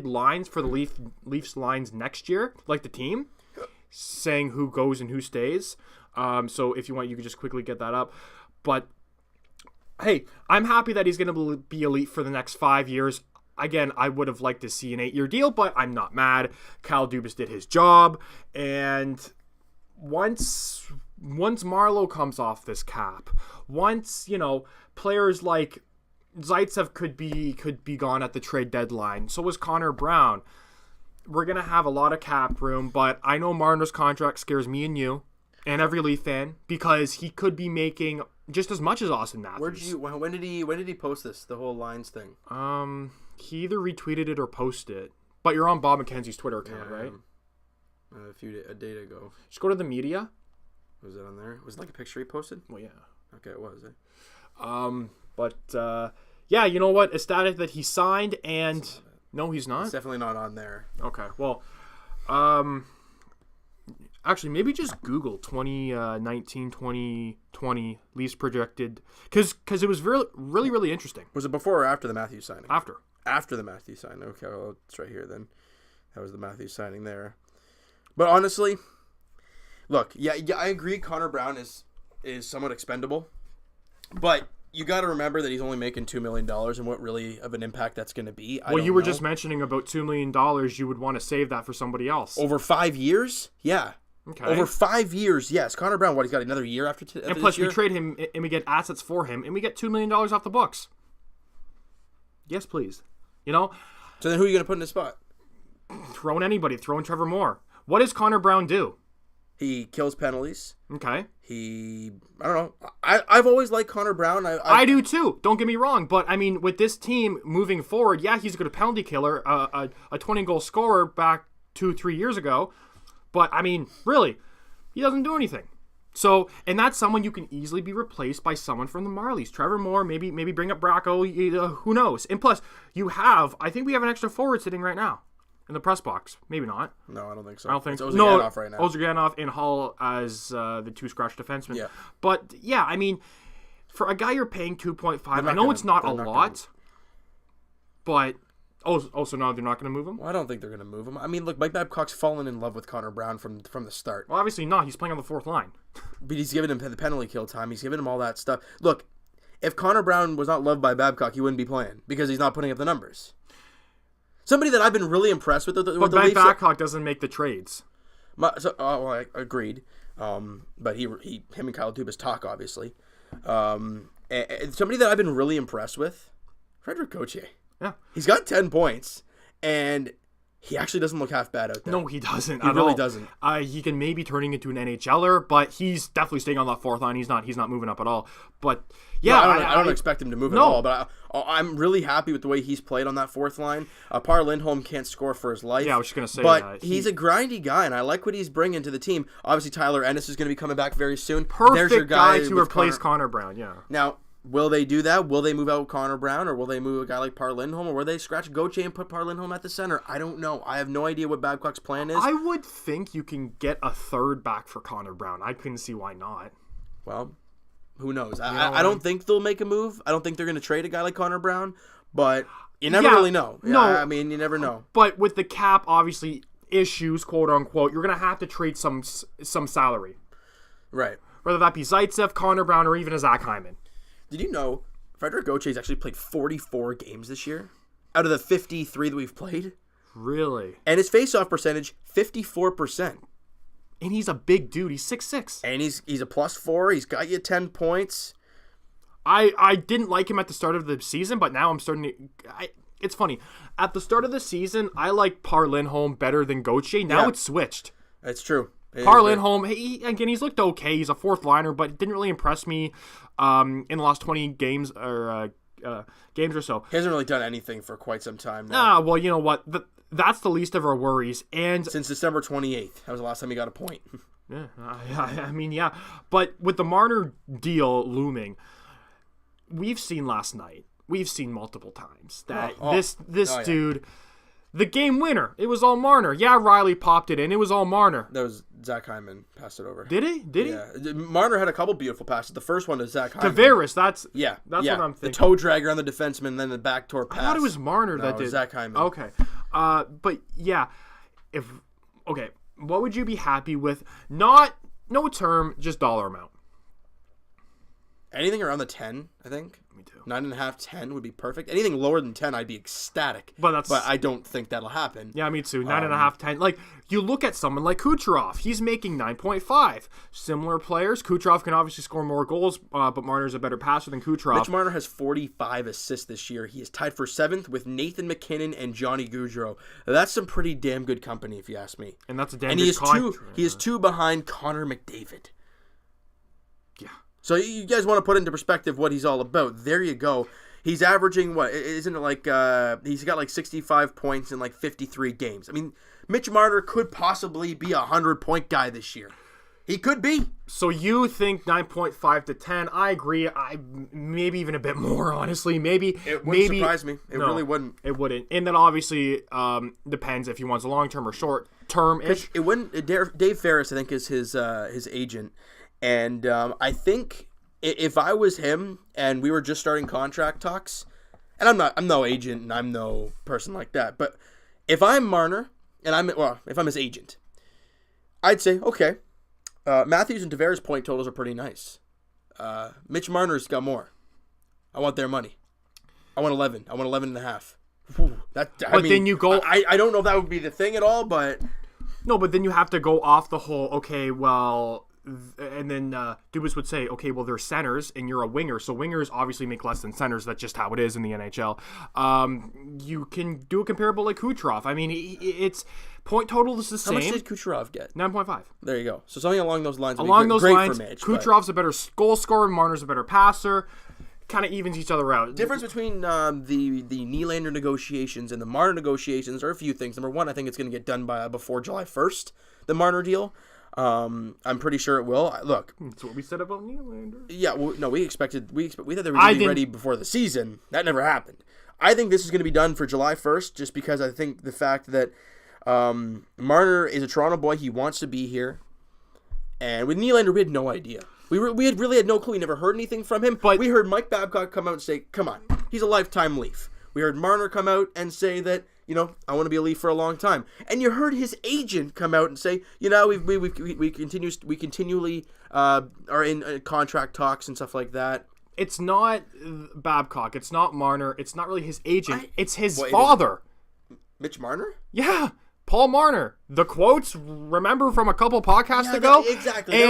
lines for the Leafs lines next year, like the team, saying who goes and who stays. So if you want, you can just quickly get that up. But, hey, I'm happy that he's going to be elite for the next 5 years. Again, I would have liked to see an 8-year deal, but I'm not mad. Kyle Dubas did his job. And once Marleau comes off this cap, once, players like Zaitsev could be gone at the trade deadline. So was Connor Brown. We're going to have a lot of cap room, but I know Marner's contract scares me and you. And every Leaf fan, because he could be making just as much as Austin Matthews. When did he post this? The whole lines thing. He either retweeted it or posted it. But you're on Bob McKenzie's Twitter account, right? A day ago. Just go to the media. Was it on there? Was it like a picture he posted? Well, yeah. Okay, it was. Yeah, you know what? Ecstatic that he signed, and no, he's not. It's definitely not on there. Okay, well, actually, maybe just Google 2019, 2020 Leafs projected, because it was really, really interesting. Was it before or after the Matthews signing? After. After the Matthews signing. Okay, well, it's right here then. That was the Matthews signing there. But honestly, look, yeah, I agree Connor Brown is somewhat expendable, but you got to remember that he's only making $2 million and what really of an impact that's going to be. Well, you were just mentioning about $2 million. You would want to save that for somebody else. Over 5 years? Yeah. Okay. Over 5 years, yes. Connor Brown, he's got another year after and plus, we trade him and we get assets for him and we get $2 million off the books. Yes, please. So then who are you going to put in his spot? Throwing anybody. Throwing Trevor Moore. What does Connor Brown do? He kills penalties. Okay. I don't know. I've always liked Connor Brown. I do too. Don't get me wrong. But, I mean, with this team moving forward, yeah, he's a good penalty killer, a 20-goal scorer back 2-3 years ago. But, I mean, really, he doesn't do anything. So, and that's someone you can easily be replaced by someone from the Marlies. Trevor Moore, maybe bring up Bracco, who knows. And plus, I think we have an extra forward sitting right now in the press box. Maybe not. No, I don't think so. I don't think so. It's Ozhiganov right now. Ozhiganov and Hull as the two scratch defensemen. Yeah. But, yeah, I mean, for a guy you're paying 2.5, I know it's not a lot, but... Oh, so now they're not going to move him? Well, I don't think they're going to move him. I mean, look, Mike Babcock's fallen in love with Connor Brown from the start. Well, obviously not. He's playing on the fourth line. But he's given him the penalty kill time. He's given him all that stuff. Look, if Connor Brown was not loved by Babcock, he wouldn't be playing because he's not putting up the numbers. Somebody that I've been really impressed with. But Babcock doesn't make the trades. I agreed. But him and Kyle Dubas talk, obviously. And somebody that I've been really impressed with, Frederic Gauthier. Yeah. He's got 10 points, and he actually doesn't look half bad out there. No, he doesn't. He really doesn't. He can maybe turning into an NHLer, but he's definitely staying on that fourth line. He's not moving up at all. But yeah, I don't expect him to move at all. But I'm really happy with the way he's played on that fourth line. Par Lindholm can't score for his life. Yeah, I was just gonna say but he's a grindy guy, and I like what he's bringing to the team. Obviously, Tyler Ennis is going to be coming back very soon. Perfect There's your guy to replace Connor Brown. Yeah. Now, Will they do that? Will they move out Connor Brown, or will they move a guy like Par Lindholm, or will they scratch Gauthier and put Par Lindholm at the center? I don't know. I have no idea what Babcock's plan is. I would think you can get a third back for Connor Brown. I couldn't see why not. Well, who knows? I don't think they'll make a move. I don't think they're going to trade a guy like Connor Brown, but you never really know. No. I mean, you never know. But with the cap, obviously, issues, quote unquote, you're going to have to trade some salary. Right. Whether that be Zaitsev, Connor Brown, or even a Zach Hyman. Did you know Frederik Gauthier's actually played 44 games this year out of the 53 that we've played? Really? And his face-off percentage, 54%. And he's a big dude. He's 6'6". And he's a +4. He's got you 10 points. I didn't like him at the start of the season, but now I'm starting to... It's funny. At the start of the season, I liked Par Lindholm better than Gauthier. Now it's switched. It's true. Par Lindholm, he's looked okay. He's a fourth liner, but it didn't really impress me in the last 20 games or so. He hasn't really done anything for quite some time now. Well, you know what? That's the least of our worries. And since December 28th. That was the last time he got a point. Yeah, I mean, yeah. But with the Marner deal looming, we've seen last night, we've seen multiple times that this dude... The game winner. It was all Marner. Yeah, Riley popped it in. It was all Marner. That was Zach Hyman passed it over. Did he? Did he? Yeah. Marner had a couple beautiful passes. The first one to Zach Hyman. Tavares, that's what I'm thinking. The toe dragger on the defenseman, and then the backdoor pass. I thought it was Marner that did. Zach Hyman. Okay. But yeah, what would you be happy with? No term, just dollar amount. Anything around the 10, I think. Me too. 9.5, 10 would be perfect. Anything lower than 10, I'd be ecstatic. But I don't think that'll happen. Yeah, me too. 9.5, 10. Like, you look at someone like Kucherov. He's making 9.5. Similar players. Kucherov can obviously score more goals, but Marner's a better passer than Kucherov. Mitch Marner has 45 assists this year. He is tied for 7th with Nathan McKinnon and Johnny Gaudreau. That's some pretty damn good company, if you ask me. And that's a damn good contract. He is 2 behind Connor McDavid. Yeah. So you guys want to put into perspective what he's all about. There you go. He's averaging, what, isn't it like, he's got like 65 points in like 53 games. I mean, Mitch Marner could possibly be a 100-point guy this year. He could be. So you think 9.5 to 10. I agree. Maybe even a bit more, honestly. It wouldn't surprise me. It really wouldn't. It wouldn't. And then obviously depends if he wants a long-term or short-term-ish. It wouldn't. Dave Ferris, I think, is his agent. And I think if I was him and we were just starting contract talks, and I'm no agent and I'm no person like that, but if I'm Marner and if I'm his agent, I'd say, okay, Matthews and Tavares' point totals are pretty nice. Mitch Marner's got more. I want their money. I want 11. I want 11.5. Then you go. I don't know if that would be the thing at all, but no. But then you have to go off the whole. Okay, well. And then Dubas would say, okay, well, they're centers and you're a winger. So wingers obviously make less than centers. That's just how it is in the NHL. You can do a comparable like Kucherov. I mean, it's point total is the same. How much did Kucherov get? 9.5. There you go. So something along those lines would be great lines, for Mitch. Kucherov's a better goal scorer. Marner's a better passer. Kind of evens each other out. Difference between the Nylander negotiations and the Marner negotiations are a few things. Number one, I think it's going to get done before July 1st, the Marner deal. I'm pretty sure it will. Look, that's what we said about Nylander. Yeah, well, no, we thought they were going to be ready before the season. That never happened. I think this is going to be done for July 1st, just because I think the fact that Marner is a Toronto boy, he wants to be here, and with Nylander, we had no idea. We really had no clue. We never heard anything from him. But we heard Mike Babcock come out and say, "Come on, he's a lifetime Leaf." We heard Marner come out and say that, I want to be a Leaf for a long time. And you heard his agent come out and say, we continually are in contract talks and stuff like that. It's not Babcock. It's not Marner. It's not really his agent. It's his father. Mitch Marner? Yeah. Paul Marner. The quotes, remember from a couple podcasts ago? Exactly.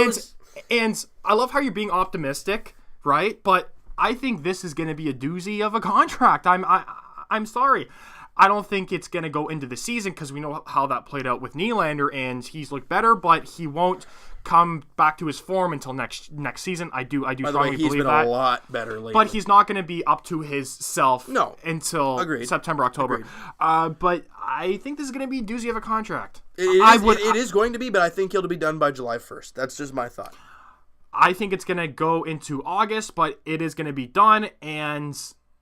And I love how you're being optimistic, right? But I think this is going to be a doozy of a contract. I'm sorry. I don't think it's going to go into the season because we know how that played out with Nylander, and he's looked better, but he won't come back to his form until next season. I do strongly believe that. He's been a lot better lately. But he's not going to be up to his self until September, October. But I think this is going to be a doozy of a contract. It is going to be, but I think it'll be done by July 1st. That's just my thought. I think it's going to go into August, but it is going to be done. And,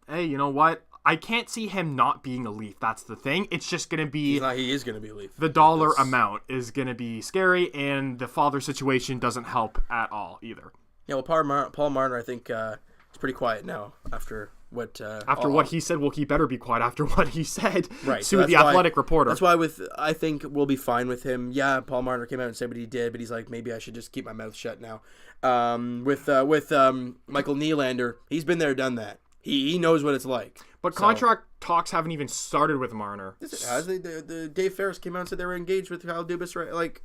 hey, you know what? I can't see him not being a Leaf. That's the thing. It's just going to be... He is going to be a Leaf. The dollar amount is going to be scary, and the father situation doesn't help at all either. Yeah, well, Paul Marner, I think, is pretty quiet now after what... what he said. Well, he better be quiet after what he said right, to the Athletic reporter. That's why I think we'll be fine with him. Yeah, Paul Marner came out and said what he did, but he's like, maybe I should just keep my mouth shut now. With Michael Nylander, he's been there, done that. He knows what it's like. But contract talks haven't even started with Marner. Yes, it has. The Dave Ferris came out and said they were engaged with Kyle Dubas, right? Like,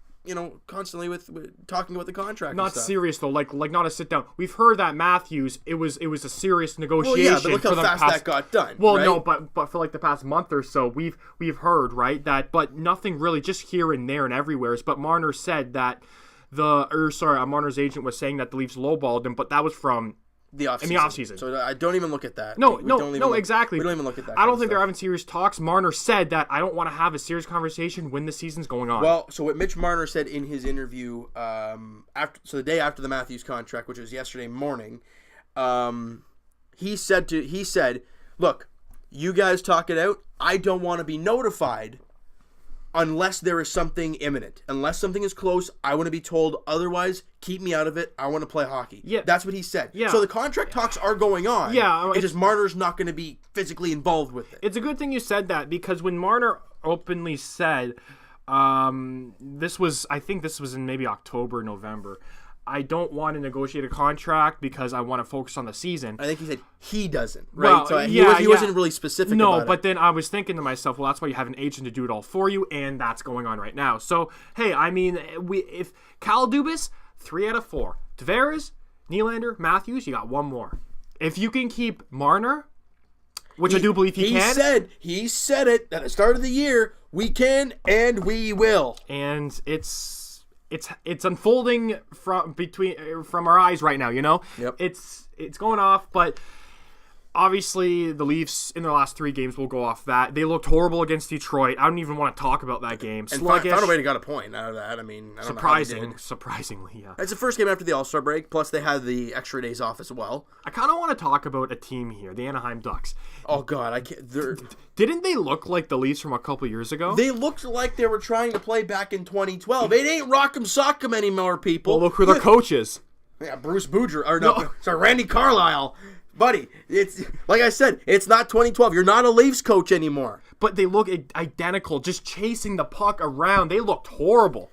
constantly with talking about the contract. Not serious though, like not a sit down. We've heard that Matthews, it was a serious negotiation. Well, yeah, but look how fast that got done. Well, right? no, but for like the past month or so, we've heard, right, that, but nothing really, just here and there and everywhere. But Marner said that Marner's agent was saying that the Leafs lowballed him, but that was from the offseason. So I don't even look at that. No, exactly. We don't even look at that. I don't think they're having serious talks. Marner said that I don't want to have a serious conversation when the season's going on. Well, so what Mitch Marner said in his interview the day after the Matthews contract, which was yesterday morning, he said, look, you guys talk it out. I don't want to be notified unless there is something imminent. Unless something is close, I want to be told. Otherwise, keep me out of it. I want to play hockey. Yeah. That's what he said. Yeah. So the contract talks are going on. Yeah. It's just Marner's not going to be physically involved with it. It's a good thing you said that, because when Marner openly said, I think this was in maybe October, November, I don't want to negotiate a contract because I want to focus on the season. I think he said he doesn't, right? Well, so he wasn't really specific about it. No, but then I was thinking to myself, well, that's why you have an agent to do it all for you, and that's going on right now. So, hey, I mean, if Kyle Dubas, 3 out of 4. Tavares, Nylander, Matthews, you got one more. If you can keep Marner, which I do believe he can. He said it at the start of the year, we can and we will. And it's unfolding from our eyes right now, Yep. It's going off, but obviously the Leafs in their last 3 games will go off that. They looked horrible against Detroit. I don't even want to talk about that game. And found a way to get a point out of that. I mean, I don't know how they did. Surprisingly, yeah. It's the first game after the All-Star break, plus they had the extra days off as well. I kind of want to talk about a team here, the Anaheim Ducks. Oh God, I can't. Didn't they look like the Leafs from a couple years ago? They looked like they were trying to play back in 2012. It ain't Rock'em Sock'em anymore, people. Well, look who their coach is. Yeah, Bruce Boudreau, sorry, Randy Carlyle. Buddy, it's like I said, it's not 2012. You're not a Leafs coach anymore. But they look identical, just chasing the puck around. They looked horrible.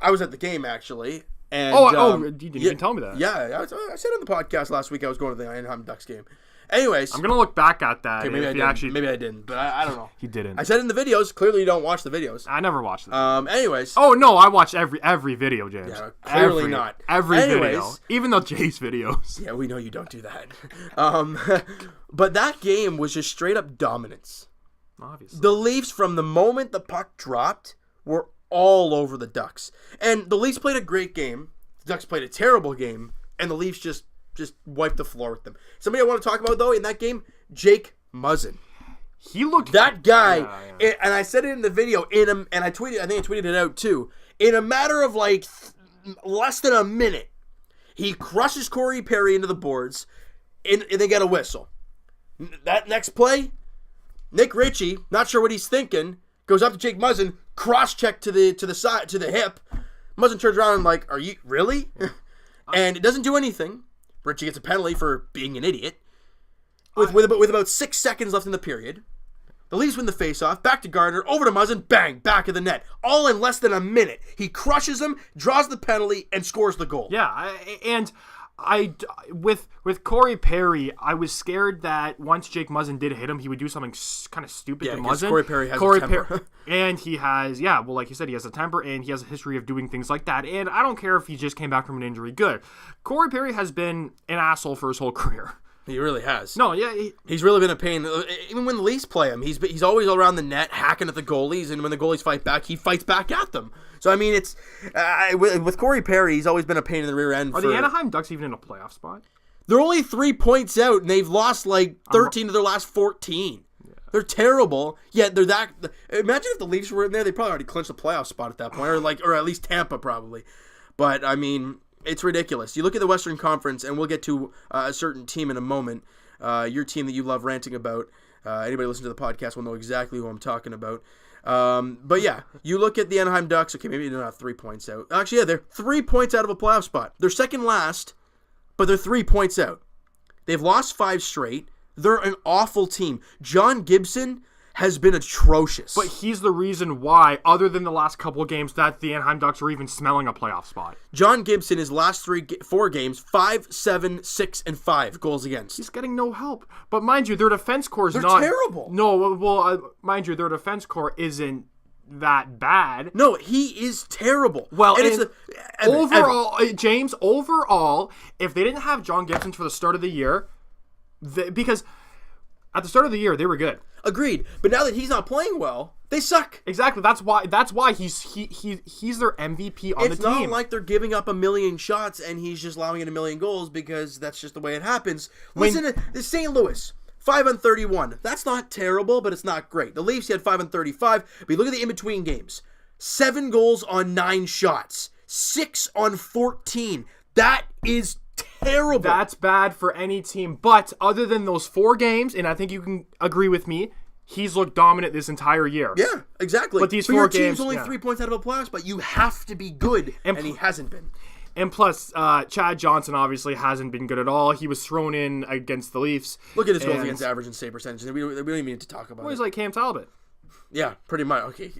I was at the game, actually. And, you didn't even tell me that. Yeah, I said on the podcast last week I was going to the Anaheim Ducks game. Anyways. I'm going to look back at that. Okay, maybe I didn't, but I don't know. He didn't. I said in the videos. Clearly you don't watch the videos. I never watched them. Anyways. Oh, no, I watch every video, James. Yeah, clearly not. Every video. Even the Jays videos. Yeah, we know you don't do that. But that game was just straight up dominance. Obviously. The Leafs, from the moment the puck dropped, were all over the Ducks. And the Leafs played a great game. The Ducks played a terrible game. And the Leafs just wiped the floor with them. Somebody I want to talk about, though, in that game, Jake Muzzin. He looked... That guy, and I said it in the video, and I think I tweeted it out, too. In a matter of, less than a minute, he crushes Corey Perry into the boards, and they get a whistle. That next play, Nick Ritchie, not sure what he's thinking, goes up to Jake Muzzin, cross-check to the side, to the hip. Muzzin turns around and are you, really? And it doesn't do anything. Ritchie gets a penalty for being an idiot. With about 6 seconds left in the period. The Leafs win the faceoff. Back to Gardner. Over to Muzzin. Bang. Back of the net. All in less than a minute. He crushes him, draws the penalty, and scores the goal. Yeah, with Corey Perry, I was scared that once Jake Muzzin did hit him, he would do something kind of stupid to Muzzin. Corey Perry has a temper. And he has, like you said, he has a temper, and he has a history of doing things like that. And I don't care if he just came back from an injury. Good. Corey Perry has been an asshole for his whole career. He really has. No, yeah. He's really been a pain. Even when the Leafs play him, he's always around the net, hacking at the goalies, and when the goalies fight back, he fights back at them. So, I mean, it's with Corey Perry, he's always been a pain in the rear end. Are the Anaheim Ducks even in a playoff spot? They're only 3 points out, and they've lost 13 of their last 14. Yeah. They're terrible. Yet they're that. Imagine if the Leafs were in there, they probably already clinched a playoff spot at that point, or at least Tampa probably. But I mean, It's ridiculous. You look at the Western Conference, and we'll get to a certain team in a moment. Your team that you love ranting about. Anybody listen to the podcast will know exactly who I'm talking about. But yeah, you look at the Anaheim Ducks. Okay, maybe they're not 3 points out. Actually, yeah, they're 3 points out of a playoff spot. They're second last, but they're 3 points out. They've lost 5 straight. They're an awful team. John Gibson has been atrocious. But he's the reason why, other than the last couple of games, that the Anaheim Ducks are even smelling a playoff spot. John Gibson, his last 4 games, 5, 7, 6, and 5 goals against. He's getting no help. But mind you, their defense core is They're not terrible. No, well, mind you, their defense core isn't that bad. No, he is terrible. Well, and overall, James, overall, if they didn't have John Gibson for the start of the year, because at the start of the year they were good. Agreed. But now that he's not playing well, they suck. Exactly. That's why he's their MVP on the team. It's not like they're giving up a million shots and he's just allowing in a million goals because that's just the way it happens. Listen to the St. Louis. 5 on 31. That's not terrible, but it's not great. The Leafs had 5 on 35. But you look at the in-between games. 7 goals on 9 shots. 6 on 14. That is terrible. That's bad for any team. But other than those 4 games, and I think you can agree with me, he's looked dominant this entire year. Yeah, exactly. But these so 4 your games, team's only 3 points out of a playoffs, but you have to be good, and he hasn't been. And plus, Chad Johnson obviously hasn't been good at all. He was thrown in against the Leafs. Look at his goals against average and save percentage. We don't even need to talk about it. He's like Cam Talbot. Yeah, pretty much. Okay,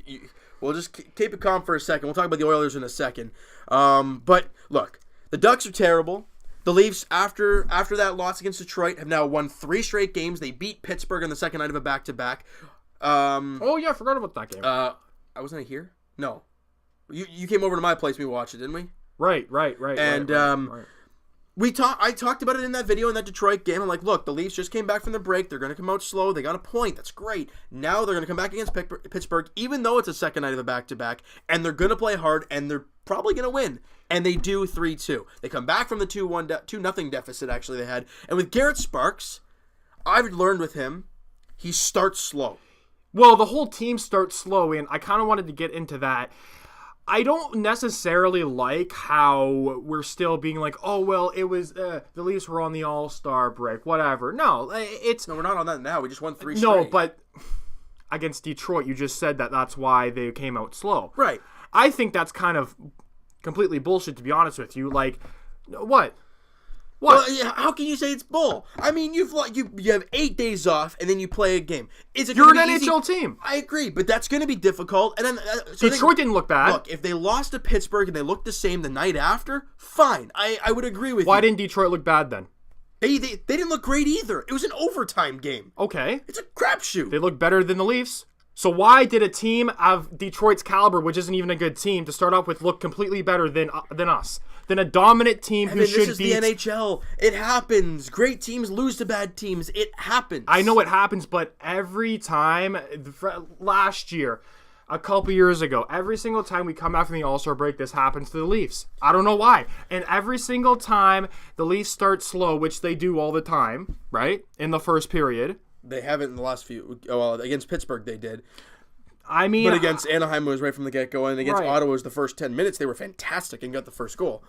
we'll just keep it calm for a second. We'll talk about the Oilers in a second. But look, the Ducks are terrible. The Leafs, after that loss against Detroit, have now won 3 straight games. They beat Pittsburgh on the second night of a back-to-back. Oh, yeah, I forgot about that game. I wasn't here? No. You came over to my place and we watched it, didn't we? Right. And right. I talked about it in that video in that Detroit game. I'm like, look, the Leafs just came back from the break. They're going to come out slow. They got a point. That's great. Now they're going to come back against Pittsburgh, even though it's a second night of a back-to-back, and they're going to play hard, and they're probably going to win. And they do 3-2. They come back from the 2-0 deficit, actually, they had. And with Garrett Sparks, I've learned with him, he starts slow. Well, the whole team starts slow, and I kind of wanted to get into that. I don't necessarily like how we're still being like, oh, well, it was the Leafs were on the All-Star break, whatever. No, we're not on that now. We just won 3 straight. No, but against Detroit, you just said that's why they came out slow. Right. I think that's kind of completely bullshit, to be honest with you. Like, what? Well, how can you say it's bull? I mean, you have 8 days off and then you play a game. You're an NHL team. I agree, but that's going to be difficult. And then Detroit didn't look bad. Look, if they lost to Pittsburgh and they looked the same the night after, fine. I would agree with you. Why didn't Detroit look bad then? They didn't look great either. It was an overtime game. Okay. It's a crapshoot. They look better than the Leafs. So why did a team of Detroit's caliber, which isn't even a good team, to start off with, look completely better than us? Than a dominant team who should be... This is the NHL. It happens. Great teams lose to bad teams. It happens. I know it happens, but every time, last year, a couple years ago, every single time we come back from the All-Star break, this happens to the Leafs. I don't know why. And every single time the Leafs start slow, which they do all the time, right, in the first period... They haven't in the last few. Oh, well, against Pittsburgh they did. I mean, but against Anaheim it was right from the get-go, and against Ottawa was the first 10 minutes. They were fantastic and got the first goal.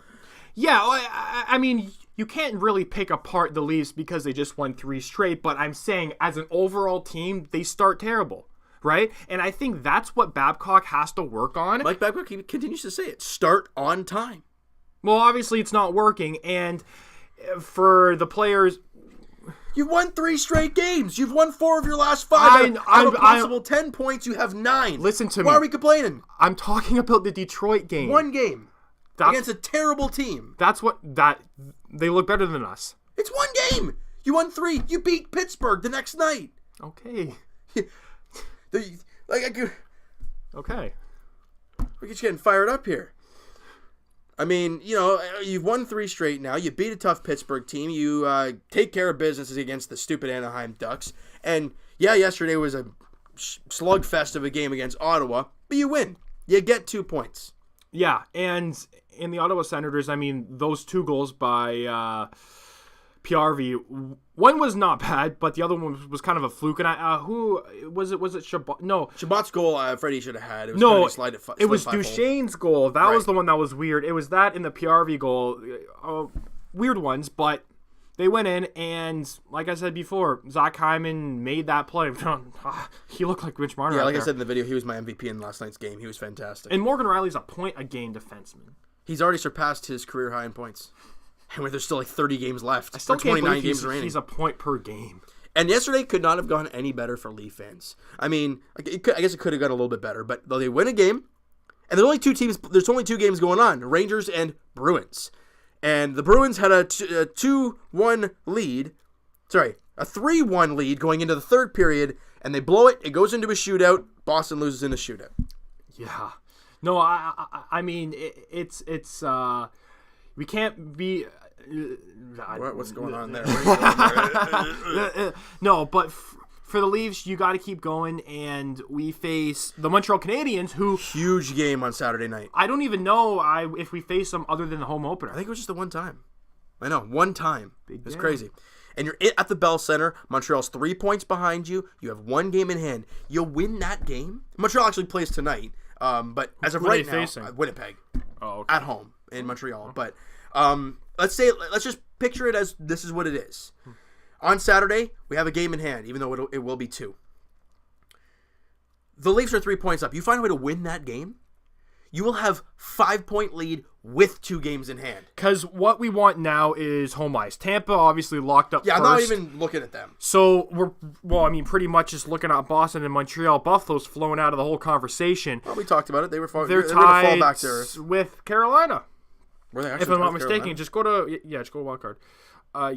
Yeah, I mean, you can't really pick apart the Leafs because they just won 3 straight. But I'm saying, as an overall team, they start terrible, right? And I think that's what Babcock has to work on. Mike Babcock continues to say it: start on time. Well, obviously it's not working, and for the players. You've won 3 straight games. You've won 4 of your last 5. Out of a possible 10 points, you have 9. Listen to me. Why are we complaining? I'm talking about the Detroit game. 1 game against a terrible team. They look better than us. It's 1 game. You won 3. You beat Pittsburgh the next night. Okay. Okay. We're just getting fired up here. I mean, you've won 3 straight now. You beat a tough Pittsburgh team. You take care of business against the stupid Anaheim Ducks. And, yeah, yesterday was a slugfest of a game against Ottawa. But you win. You get 2 points. Yeah, and in the Ottawa Senators, I mean, those 2 goals by PRV. One was not bad, but the other one was kind of a fluke. And who was it? Was it Shabbat? No. Shabbat's goal, Freddie should have had. It was No, it was Duchesne's goal. That was the one that was weird. It was that in the PRV goal. Weird ones, but they went in, and like I said before, Zach Hyman made that play. He looked like Mitch Marner. Yeah, like there. I said in the video, he was my MVP in last night's game. He was fantastic. And Morgan Riley's a point-a-game defenseman. He's already surpassed his career high in points. And there's still like 30 games left. I still can't 29 believe games remaining. He's a point per game. And yesterday could not have gone any better for Leaf fans. I mean, I guess it could have gone a little bit better, but they win a game, and there's only two games going on, Rangers and Bruins. And the Bruins had a 2-1 lead. Sorry, a 3-1 lead going into the third period, and they blow it. It goes into a shootout. Boston loses in a shootout. Yeah. No, I mean, it's we can't be... What's going on there? No, but for the Leafs, you got to keep going, and we face the Montreal Canadiens, who... Huge game on Saturday night. I don't even know if we face them other than the home opener. I think it was just the one time. I know, one time. It's game. crazy. And you're at the Bell Center. Montreal's 3 points behind you. You have one game in hand. You'll win that game. Montreal actually plays tonight, but as of right now, facing? Winnipeg. Oh, okay. At home in Montreal. But let's just picture it as this is what it is. On Saturday, we have a game in hand, even though it will be 2. The Leafs are 3 points up. You find a way to win that game, you will have 5-point lead with 2 games in hand. Because what we want now is home ice. Tampa obviously locked up Yeah, first. I'm not even looking at them. So pretty much just looking at Boston and Montreal. Buffalo's flown out of the whole conversation. Well, we talked about it. They're tied going to fall back to earth. with Carolina. Were they actually If I'm not with mistaken, Carolina? just go to wild card.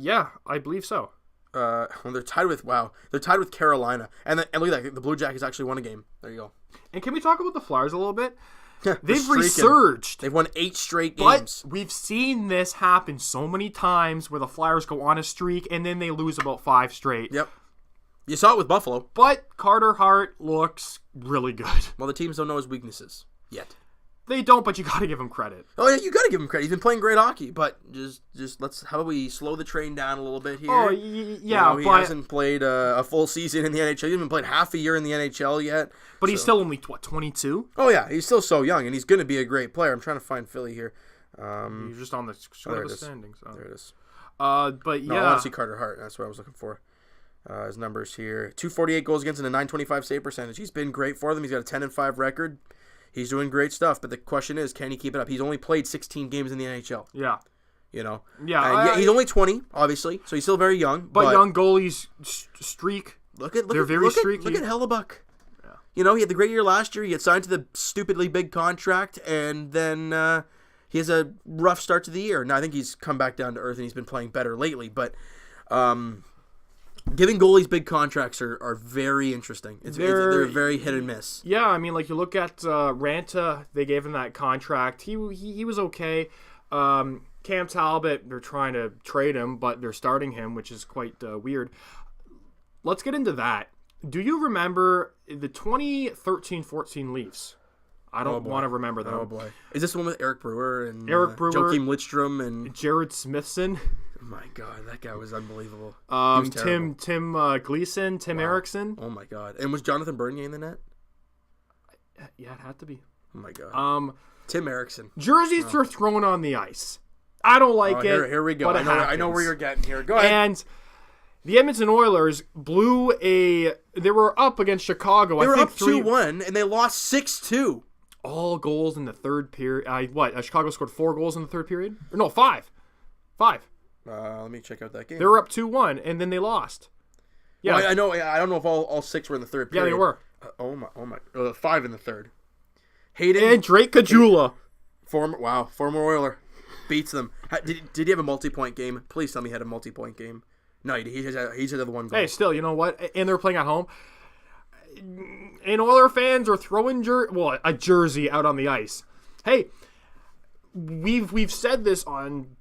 Yeah, I believe so. Well, they're tied with Carolina, and look at that, the Blue Jackets actually won a game. There you go. And can we talk about the Flyers a little bit? Yeah, They've resurged. They've won 8 straight games. But we've seen this happen so many times where the Flyers go on a streak and then they lose about 5 straight. Yep. You saw it with Buffalo. But Carter Hart looks really good. Well, the teams don't know his weaknesses yet. They don't, but you got to give him credit. Oh yeah, you got to give him credit. He's been playing great hockey, but just how about we slow the train down a little bit here? Oh yeah, he hasn't played a full season in the NHL. He hasn't played half a year in the NHL yet. But he's still only 22. Oh yeah, he's still so young, and he's going to be a great player. I'm trying to find Philly here. He's just on the standings. Oh. There it is. But yeah, I want to see Carter Hart. That's what I was looking for. His numbers here: 248 goals against and a 925 save percentage. He's been great for them. He's got a 10-5 record. He's doing great stuff, but the question is, can he keep it up? He's only played 16 games in the NHL. Yeah. You know? Yeah. He's only 20, obviously, so he's still very young. But young goalies streak. They're very streaky. Look at Hellebuck. Yeah. You know, he had the great year last year. He got signed to the stupidly big contract, and then he has a rough start to the year. Now, I think he's come back down to earth, and he's been playing better lately, but... giving goalies big contracts are very interesting. They're very hit and miss. Yeah, I mean, like you look at Ranta, they gave him that contract. He was okay. Cam Talbot, they're trying to trade him, but they're starting him, which is quite weird. Let's get into that. Do you remember the 2013-14 Leafs? I don't want to remember them. Oh boy, is this the one with Eric Brewer and Joakim Lidstrom and Jared Smithson? Oh my God, that guy was unbelievable. Tim Gleason, Tim Erickson. Oh my God, and was Jonathan Bernier in the net? Yeah, it had to be. Oh my God. Tim Erickson. Jerseys are thrown on the ice. I don't like it. Here we go. I know where you're getting here. Go ahead. And the Edmonton Oilers blew they were up against Chicago. They were up 2-1, and they lost 6-2. All goals in the third period. Chicago scored 4 goals in the third period? Or no, 5. 5. Let me check out that game. They were up 2-1, and then they lost. Yeah, well, I know. I don't know if all 6 were in the third period. Yeah, they were. Oh my! 5 in the third. Hayden and Drake Caggiula, former Oiler, beats them. Did he have a multi-point game? Please tell me he had a multi-point game. No, he just had the one goal. Hey, still, you know what? And they're playing at home. And Oiler fans are throwing a jersey out on the ice. Hey, we've said this on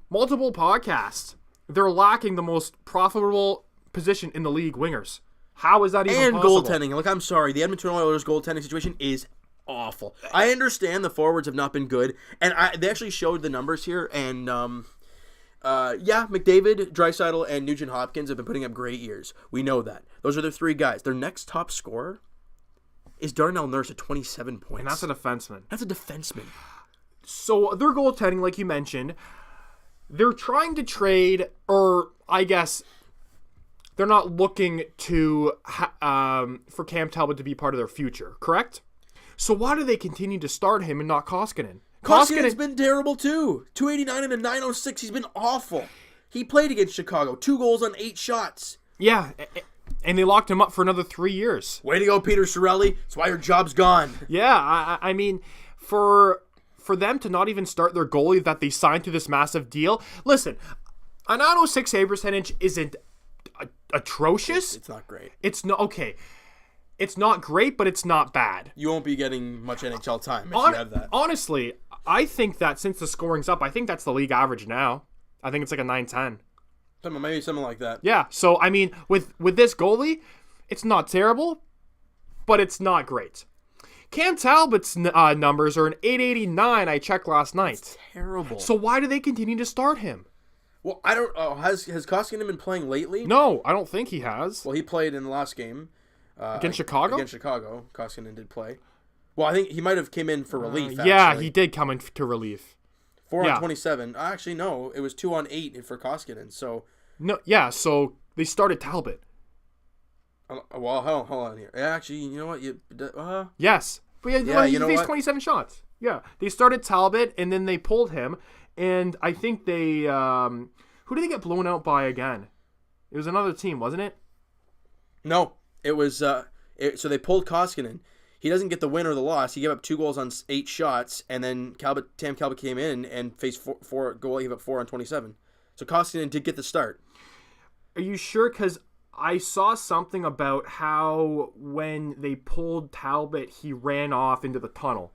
multiple podcasts. They're lacking the most profitable position in the league, wingers. How is that even possible? And goaltending. Look, I'm sorry. The Edmonton Oilers goaltending situation is awful. I understand the forwards have not been good, and they actually showed the numbers here, and McDavid, Draisaitl, and Nugent-Hopkins have been putting up great years. We know that. Those are their three guys. Their next top scorer is Darnell Nurse at 27 points. And that's a defenseman. That's a defenseman. So their goaltending, like you mentioned, they're trying to trade, or I guess they're not looking to for Cam Talbot to be part of their future, correct? So why do they continue to start him and not Koskinen? Koskinen's been terrible too. 289 and a 906. He's been awful. He played against Chicago. 2 goals on 8 shots. Yeah, and they locked him up for another 3 years. Way to go, Peter Chiarelli. That's why your job's gone. Yeah, I mean, for them to not even start their goalie that they signed to this massive deal. Listen, a 906 save percentage isn't atrocious. It's not great. It's not okay. It's not great, but it's not bad. You won't be getting much NHL time if you have that. Honestly, I think that since the scoring's up, I think that's the league average now. I think it's like a 9-10. Maybe something like that. Yeah, so I mean, with this goalie, it's not terrible, but it's not great. Cam Talbot's numbers are an 889. I checked last night. That's terrible. So why do they continue to start him? Well, I don't. Has Koskinen been playing lately? No, I don't think he has. Well, he played in the last game Against Chicago. Against Chicago, Koskinen did play. Well, I think he might have came in for relief. Yeah, he did come in to relief. 4 on 27. Actually, no, it was 2 on 8 for Koskinen. So no, yeah. So they started Talbot. Well, hold on here. Actually, you know what? Yes. But he faced 27 shots. Yeah. They started Talbot, and then they pulled him. And I think they... who did they get blown out by again? It was another team, wasn't it? No. It was... so they pulled Koskinen. He doesn't get the win or the loss. He gave up 2 goals on 8 shots, and then Tam Talbot came in and faced 4 goal. He gave up 4 on 27. So Koskinen did get the start. Are you sure? Because I saw something about how when they pulled Talbot, he ran off into the tunnel.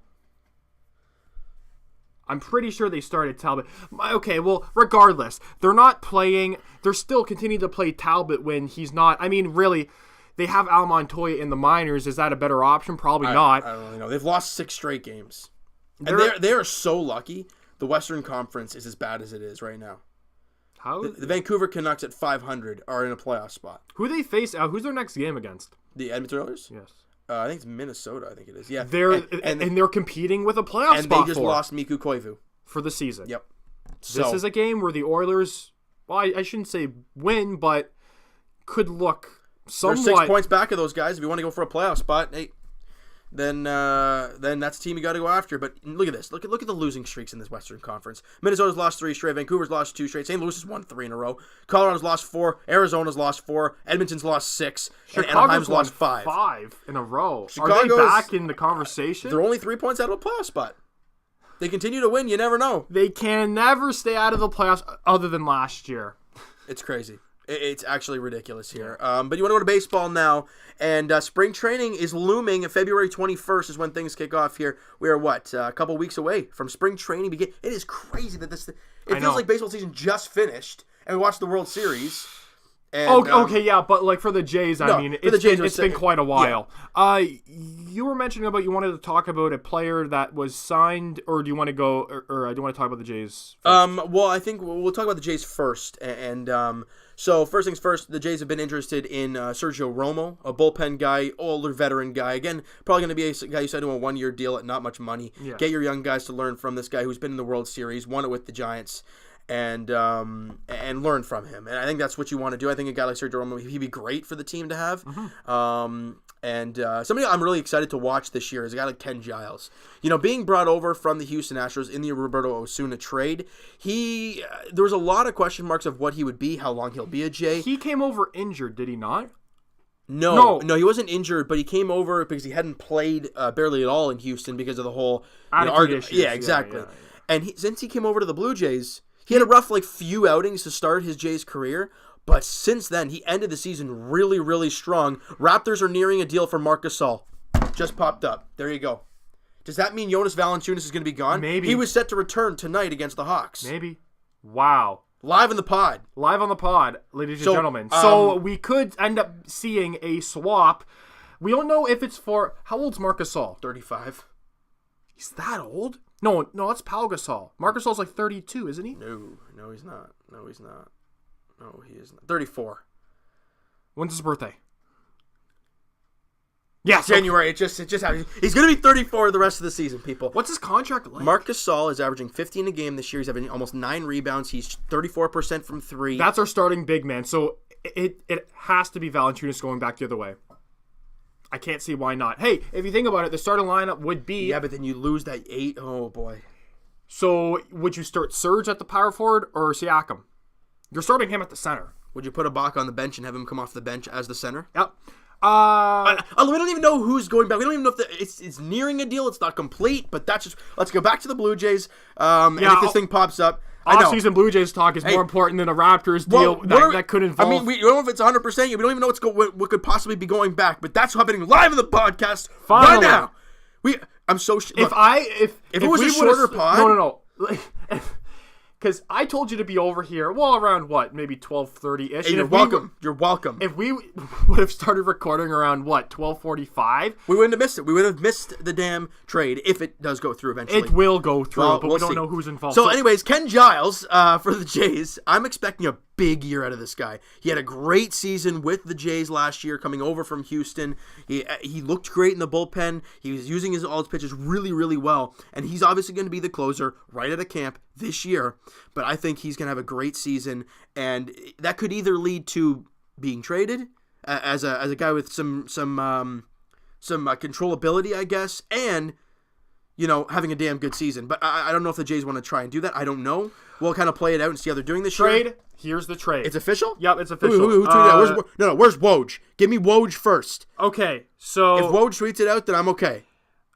I'm pretty sure they started Talbot. Okay, well, regardless, they're not playing. They're still continuing to play Talbot when he's not. I mean, really, they have Al Montoya in the minors. Is that a better option? Probably not. I don't really know. They've lost 6 straight games. And they are so lucky. The Western Conference is as bad as it is right now. How? The Vancouver Canucks at 500 are in a playoff spot. Who they face? Who's their next game against? The Edmonton Oilers? Yes. I think it's Minnesota. I think it is. Yeah. They're competing with a playoff spot. And they just lost Mikko Koivu for the season. Yep. This is a game where the Oilers, well, I shouldn't say win, but could look somewhat. They're 6 points back of those guys. If you want to go for a playoff spot, hey, then that's the team you got to go after. But look at this. Look at the losing streaks in this Western Conference. Minnesota's lost 3 straight. Vancouver's lost 2 straight. St. Louis has won 3 in a row. Colorado's lost 4. Arizona's lost 4. Edmonton's lost 6. And Anaheim's lost 5. 5 in a row. Chicago's, are they back in the conversation? They're only 3 points out of a playoff spot. They continue to win. You never know. They can never stay out of the playoffs other than last year. It's crazy. It's actually ridiculous here. But you want to go to baseball now, and spring training is looming. February 21st is when things kick off here. We are, a couple weeks away from spring training begin. It is crazy that it feels like baseball season just finished, and we watched the World Series. And, okay, yeah, but like for the Jays, it's been quite a while. Yeah. You were mentioning about you wanted to talk about a player that was signed, or do you want to go, or do you want to talk about the Jays first? Well, I think we'll talk about the Jays first, so first things first, the Jays have been interested in Sergio Romo, a bullpen guy, older veteran guy. Again, probably going to be a guy you signed to a 1-year deal at not much money. Yeah. Get your young guys to learn from this guy who's been in the World Series, won it with the Giants, and learn from him. And I think that's what you want to do. I think a guy like Sergio Romo, he'd be great for the team to have. Mm-hmm. Somebody I'm really excited to watch this year is a guy like Ken Giles. Being brought over from the Houston Astros in the Roberto Osuna trade, there was a lot of question marks of what he would be, how long he'll be a Jay. He came over injured, did he not? No, he wasn't injured, but he came over because he hadn't played barely at all in Houston because of the whole issues. Yeah, exactly. Yeah. And since he came over to the Blue Jays, he had a rough few outings to start his Jays career, but since then, he ended the season really, really strong. Raptors are nearing a deal for Marc Gasol. Just popped up. There you go. Does that mean Jonas Valanciunas is going to be gone? Maybe. He was set to return tonight against the Hawks. Maybe. Wow. Live in the pod. Live on the pod, ladies and gentlemen. So we could end up seeing a swap. We don't know if it's for... How old's Marc Gasol? 35. He's that old? No, that's Pau Gasol. Marc Gasol's like 32, isn't he? No, he's not. No, he's not. No, he is not. 34. When's his birthday? Yes, January. It just happened. He's going to be 34 the rest of the season, people. What's his contract like? Marc Gasol is averaging 15 a game this year. He's having almost 9 rebounds. He's 34% from 3. That's our starting big man. So it has to be Valanciunas going back the other way. I can't see why not. Hey, if you think about it, the starting lineup would be... Yeah, but then you lose that 8. Oh, boy. So would you start Serge at the power forward or Siakam? You're starting him at the center. Would you put Ibaka on the bench and have him come off the bench as the center? Yep. We don't even know who's going back. We don't even know if it's nearing a deal. It's not complete, but that's just... Let's go back to the Blue Jays. And if this thing pops up... Off-season Blue Jays talk is more important than a Raptors deal that could involve... I mean, we don't know if it's 100% yet. We don't even know what could possibly be going back, but that's happening live in the podcast right now. I'm so... If it was a shorter pod... No. Because I told you to be over here, well, around what? Maybe 12:30-ish. Hey, you're welcome. You're welcome. If we would have started recording around, what, 12:45? We wouldn't have missed it. We would have missed the damn trade if it does go through eventually. It will go through, but we don't know who's involved. So anyways, Ken Giles for the Jays. I'm expecting a big year out of this guy. He had a great season with the Jays last year, coming over from Houston. He looked great in the bullpen. He was using all his pitches really, really well. And he's obviously going to be the closer right out of camp this year. But I think he's going to have a great season. And that could either lead to being traded as a guy with some controllability, I guess, and having a damn good season. But I don't know if the Jays want to try and do that. I don't know. We'll kind of play it out and see how they're doing this year. Here's the trade. It's official? Yep, it's official. Who tweeted that? Where's Woj? Give me Woj first. Okay, so... If Woj tweets it out, then I'm okay.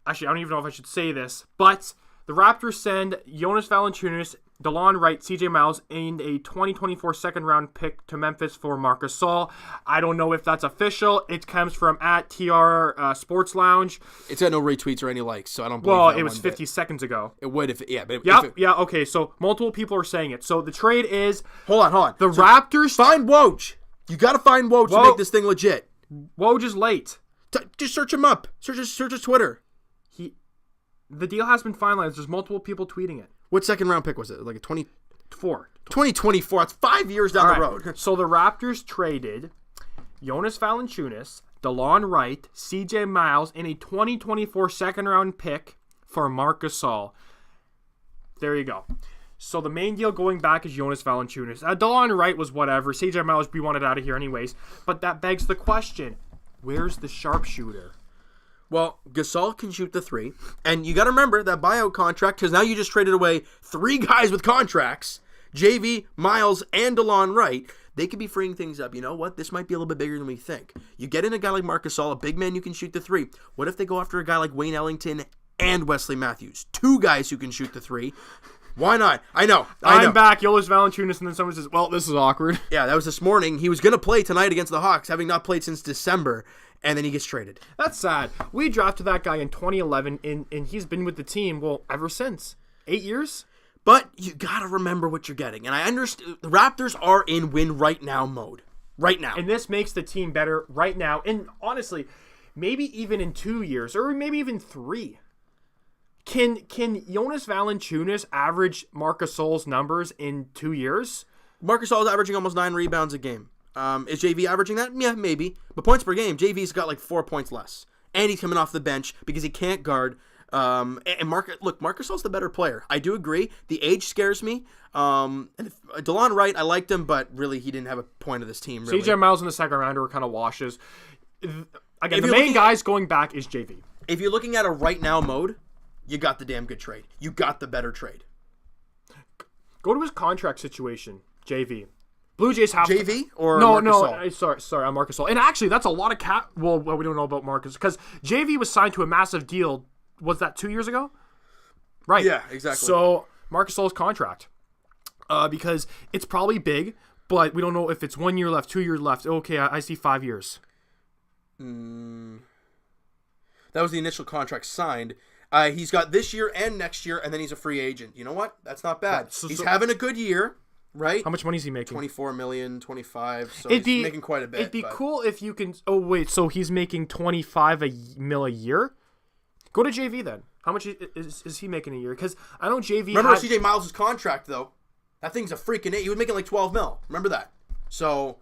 Actually, I don't even know if I should say this, but the Raptors send Jonas Valanciunas, DeLon Wright, CJ Miles, and a 2024 second-round pick to Memphis for Marc Gasol. I don't know if that's official. It comes from @TR Sports Lounge. It's got no retweets or any likes, so I don't believe Well, it was 50 seconds ago. It would if... Okay, so multiple people are saying it. So the trade is... Hold on. The Raptors... Find Woj. You got to find Woj to make this thing legit. Woj is late. Just search him up. Search his Twitter. The deal has been finalized. There's multiple people tweeting it. What second round pick was it? Like a 24. 2024. It's 5 years down the road. So the Raptors traded Jonas Valanciunas, DeLon Wright, CJ Miles, and a 2024 second round pick for Marc Gasol. There you go. So the main deal going back is Jonas Valanciunas. DeLon Wright was whatever. CJ Miles, we wanted out of here anyways. But that begs the question, where's the sharpshooter? Well, Gasol can shoot the 3. And you got to remember that buyout contract, because now you just traded away 3 guys with contracts, JV, Miles, and DeLon Wright. They could be freeing things up. You know what? This might be a little bit bigger than we think. You get in a guy like Marc Gasol, a big man who can shoot the 3. What if they go after a guy like Wayne Ellington and Wesley Matthews? 2 guys who can shoot the 3. Why not? I know. I'm back, Jonas Valanciunas, and then someone says, well, this is awkward. Yeah, that was this morning. He was going to play tonight against the Hawks, having not played since December. And then he gets traded. That's sad. We drafted that guy in 2011, and he's been with the team, well, ever since. 8 years? But you got to remember what you're getting. And I understand the Raptors are in win right now mode. Right now. And this makes the team better right now. And honestly, maybe even in 2 years, or maybe even 3. Can Jonas Valanciunas average Marc Gasol's numbers in 2 years? Marc Gasol is averaging almost 9 rebounds a game. Is JV averaging that? Yeah, maybe. But points per game, JV's got like 4 points less. And he's coming off the bench because he can't guard. And Marc Gasol's the better player. I do agree. The age scares me. And DeLon Wright, I liked him, but really he didn't have a point of this team. Really. CJ Miles in the second round were kind of washes. Again, the main guys going back is JV. If you're looking at a right now mode, you got the damn good trade. You got the better trade. Go to his contract situation, JV. Blue Jays have JV or Marc Gasol? Sorry, I'm Marc Gasol. And actually, that's a lot of cap. Well, we don't know about Marcus because JV was signed to a massive deal. Was that 2 years ago? Right. Yeah, exactly. So Marc Gasol's contract, because it's probably big, but we don't know if it's 1 year left, 2 years left. Okay, I see 5 years. That was the initial contract signed. He's got this year and next year, and then he's a free agent. You know what? That's not bad. He's having a good year. Right? How much money is he making? 24 million, 25. So he's making quite a bit. It'd be cool if you can... Oh, wait. So he's making 25 mil a year? Go to JV then. How much is he making a year? Because I know JV. Remember CJ Miles' contract though? That thing's a freaking. He was making like $12 million. Remember that? So,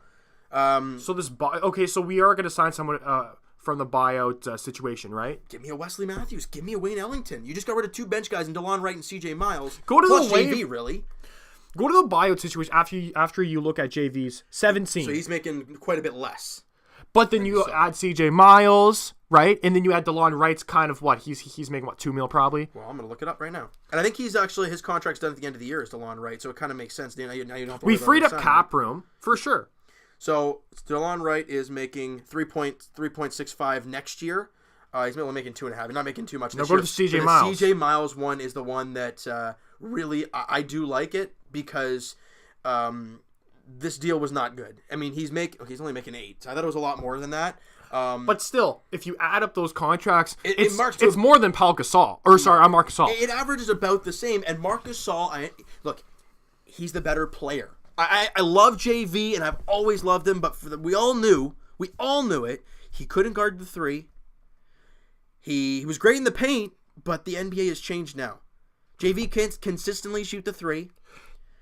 so we are going to sign someone from the buyout situation, right? Give me a Wesley Matthews. Give me a Wayne Ellington. You just got rid of 2 bench guys in DeLon Wright and CJ Miles. Go to plus the JV, really. Go to the buyout situation after you look at JV's 17. So he's making quite a bit less. But then you add CJ Miles, right? And then you add DeLon Wright's kind of what? He's making what, $2 million probably? Well, I'm going to look it up right now. And I think his contract's done at the end of the year is DeLon Wright, so it kind of makes sense. Now you don't have to we freed up cap room, for sure. So DeLon Wright is making 3.65 next year. He's only making 2.5. He's not making too much. Now go to the CJ Miles. The CJ Miles one is the one that really I do like it because this deal was not good. I mean, he's only making 8. So I thought it was a lot more than that. But still, if you add up those contracts, it's more than Marc Gasol. I'm Marc Gasol. It averages about the same. And Marc Gasol, look, he's the better player. I love JV, and I've always loved him, but we all knew it. He couldn't guard the 3. He was great in the paint, but the NBA has changed now. JV can't consistently shoot the 3.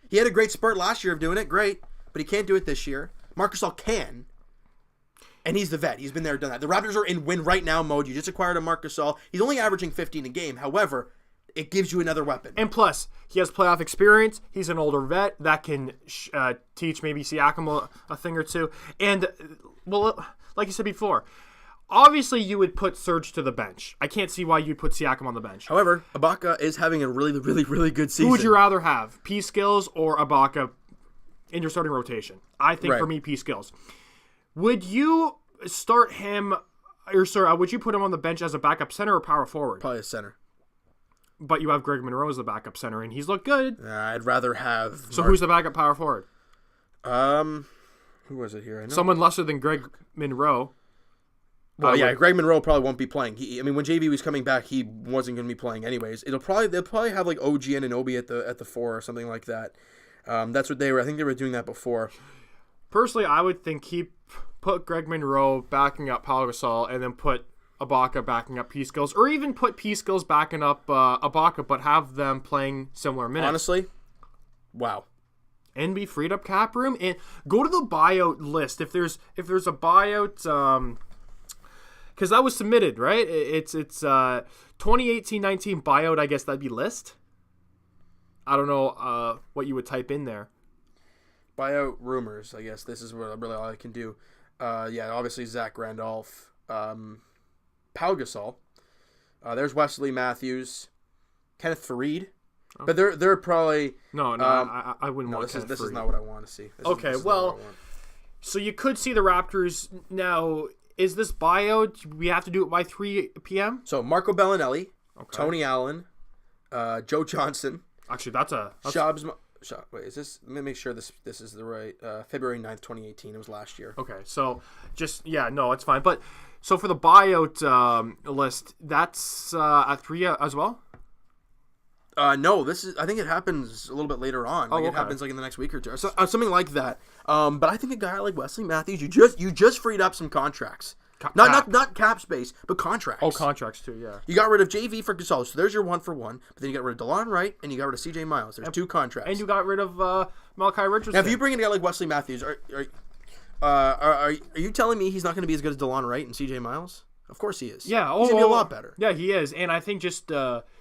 He had a great spurt last year of doing it, great, but he can't do it this year. Marc Gasol can, and he's the vet. He's been there, done that. The Raptors are in win right now mode. You just acquired a Marc Gasol. He's only averaging 15 a game. However, it gives you another weapon. And plus, he has playoff experience. He's an older vet that can teach maybe Siakam a thing or two. And, well, like you said before, obviously you would put Serge to the bench. I can't see why you'd put Siakam on the bench. However, Ibaka is having a really, really, really good season. Who would you rather have, P. Skills or Ibaka in your starting rotation? I think for me, P. Skills. Would you start him, would you put him on the bench as a backup center or power forward? Probably a center. But you have Greg Monroe as the backup center, and he's looked good. I'd rather have... So who's the backup power forward? Who was it here? I know. Someone lesser than Greg Monroe. Well, Greg Monroe probably won't be playing. When JV was coming back, he wasn't going to be playing anyways. They'll probably have like OG and Anunoby at the 4 or something like that. That's what they were. I think they were doing that before. Personally, I would think put Greg Monroe backing up Pau Gasol, and then put Ibaka backing up P. Skills, or even put P. Skills backing up Ibaka, but have them playing similar minutes. Honestly, wow. And be freed up cap room, and go to the buyout list. If there's a buyout, because that was submitted, right? It's 2018-19 buyout. I guess that'd be list. I don't know what you would type in there. Buyout rumors. I guess this is really all I can do. Obviously Zach Randolph. Pau Gasol. There's Wesley Matthews, Kenneth Faried, but they're probably I wouldn't want. This is not what I want to see. So you could see the Raptors now. Is this buyout? We have to do it by 3 p.m. So Marco Bellinelli, Tony Allen, Joe Johnson. Actually, that's wait, is this? Let me make sure this is the right. February 9th, 2018. It was last year. Okay, so it's fine. But so for the buyout list, that's at 3 as well. No, I think it happens a little bit later on. It happens like in the next week or two, or something like that. But I think a guy like Wesley Matthews, you just freed up some contracts. Not cap space, but contracts. Oh, contracts too, yeah. You got rid of JV for Gasol, so there's your 1-for-1. But then you got rid of DeLon Wright, and you got rid of CJ Miles. There's 2 contracts. And you got rid of Malachi Richardson. Now, if you bring in a guy like Wesley Matthews, are you telling me he's not going to be as good as DeLon Wright and CJ Miles? Of course he is. Yeah, he's going to be a lot better. Yeah, he is. And I think just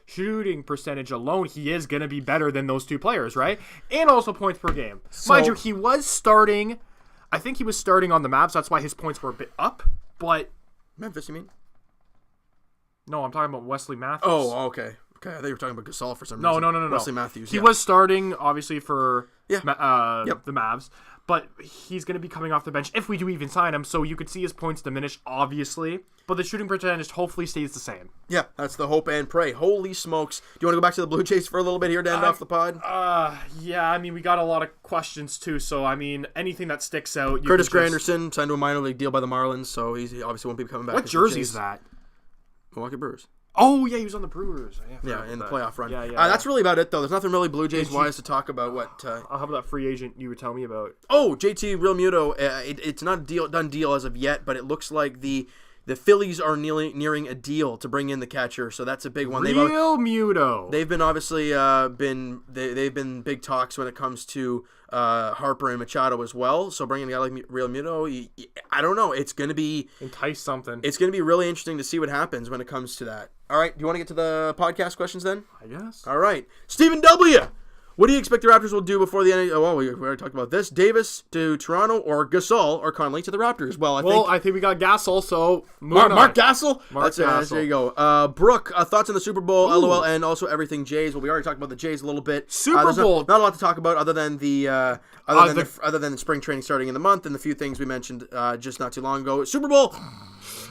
shooting percentage alone, he is going to be better than those 2 players, right? And also points per game. Mind you, he was starting. I think he was starting on the Mavs. That's why his points were a bit up. But Memphis, you mean? No, I'm talking about Wesley Matthews. Oh, okay. Okay, I thought you were talking about Gasol for some reason. No. Wesley Matthews. He was starting, obviously, for the Mavs, but he's going to be coming off the bench if we do even sign him, so you could see his points diminish, obviously, but the shooting percentage hopefully stays the same. Yeah, that's the hope and pray. Holy smokes. Do you want to go back to the Blue Jays for a little bit here to end off the pod? Yeah, I mean, we got a lot of questions, too, so, I mean, anything that sticks out... Curtis Granderson signed to a minor league deal by the Marlins, so he obviously won't be coming back. What jersey is that? Milwaukee Brewers. Oh, yeah, he was on the Brewers. Yeah, in the playoff run. Yeah. That's really about it, though. There's nothing really Blue Jays-wise to talk about. How about that free agent you were telling me about? Oh, JT Realmuto. It's not a done deal as of yet, but it looks like the The Phillies are nearing a deal to bring in the catcher, so that's a big one. Real Muto. They've been obviously they've been big talks when it comes to Harper and Machado as well. So bringing a guy like Real Muto, I don't know. It's going to be entice something. It's going to be really interesting to see what happens when it comes to that. All right, do you want to get to the podcast questions then? I guess. All right, Stephen W. What do you expect the Raptors will do before the end? Oh, well, we already talked about this. Davis to Toronto or Gasol or Conley to the Raptors? Well, I think we got Gasol, so Marc Gasol? Marc Gasol. There you go. Brooke, thoughts on the Super Bowl, LOL, and also everything Jays. Well, we already talked about the Jays a little bit. Super Bowl. Not a lot to talk about other than the spring training starting in the month and the few things we mentioned just not too long ago. Super Bowl.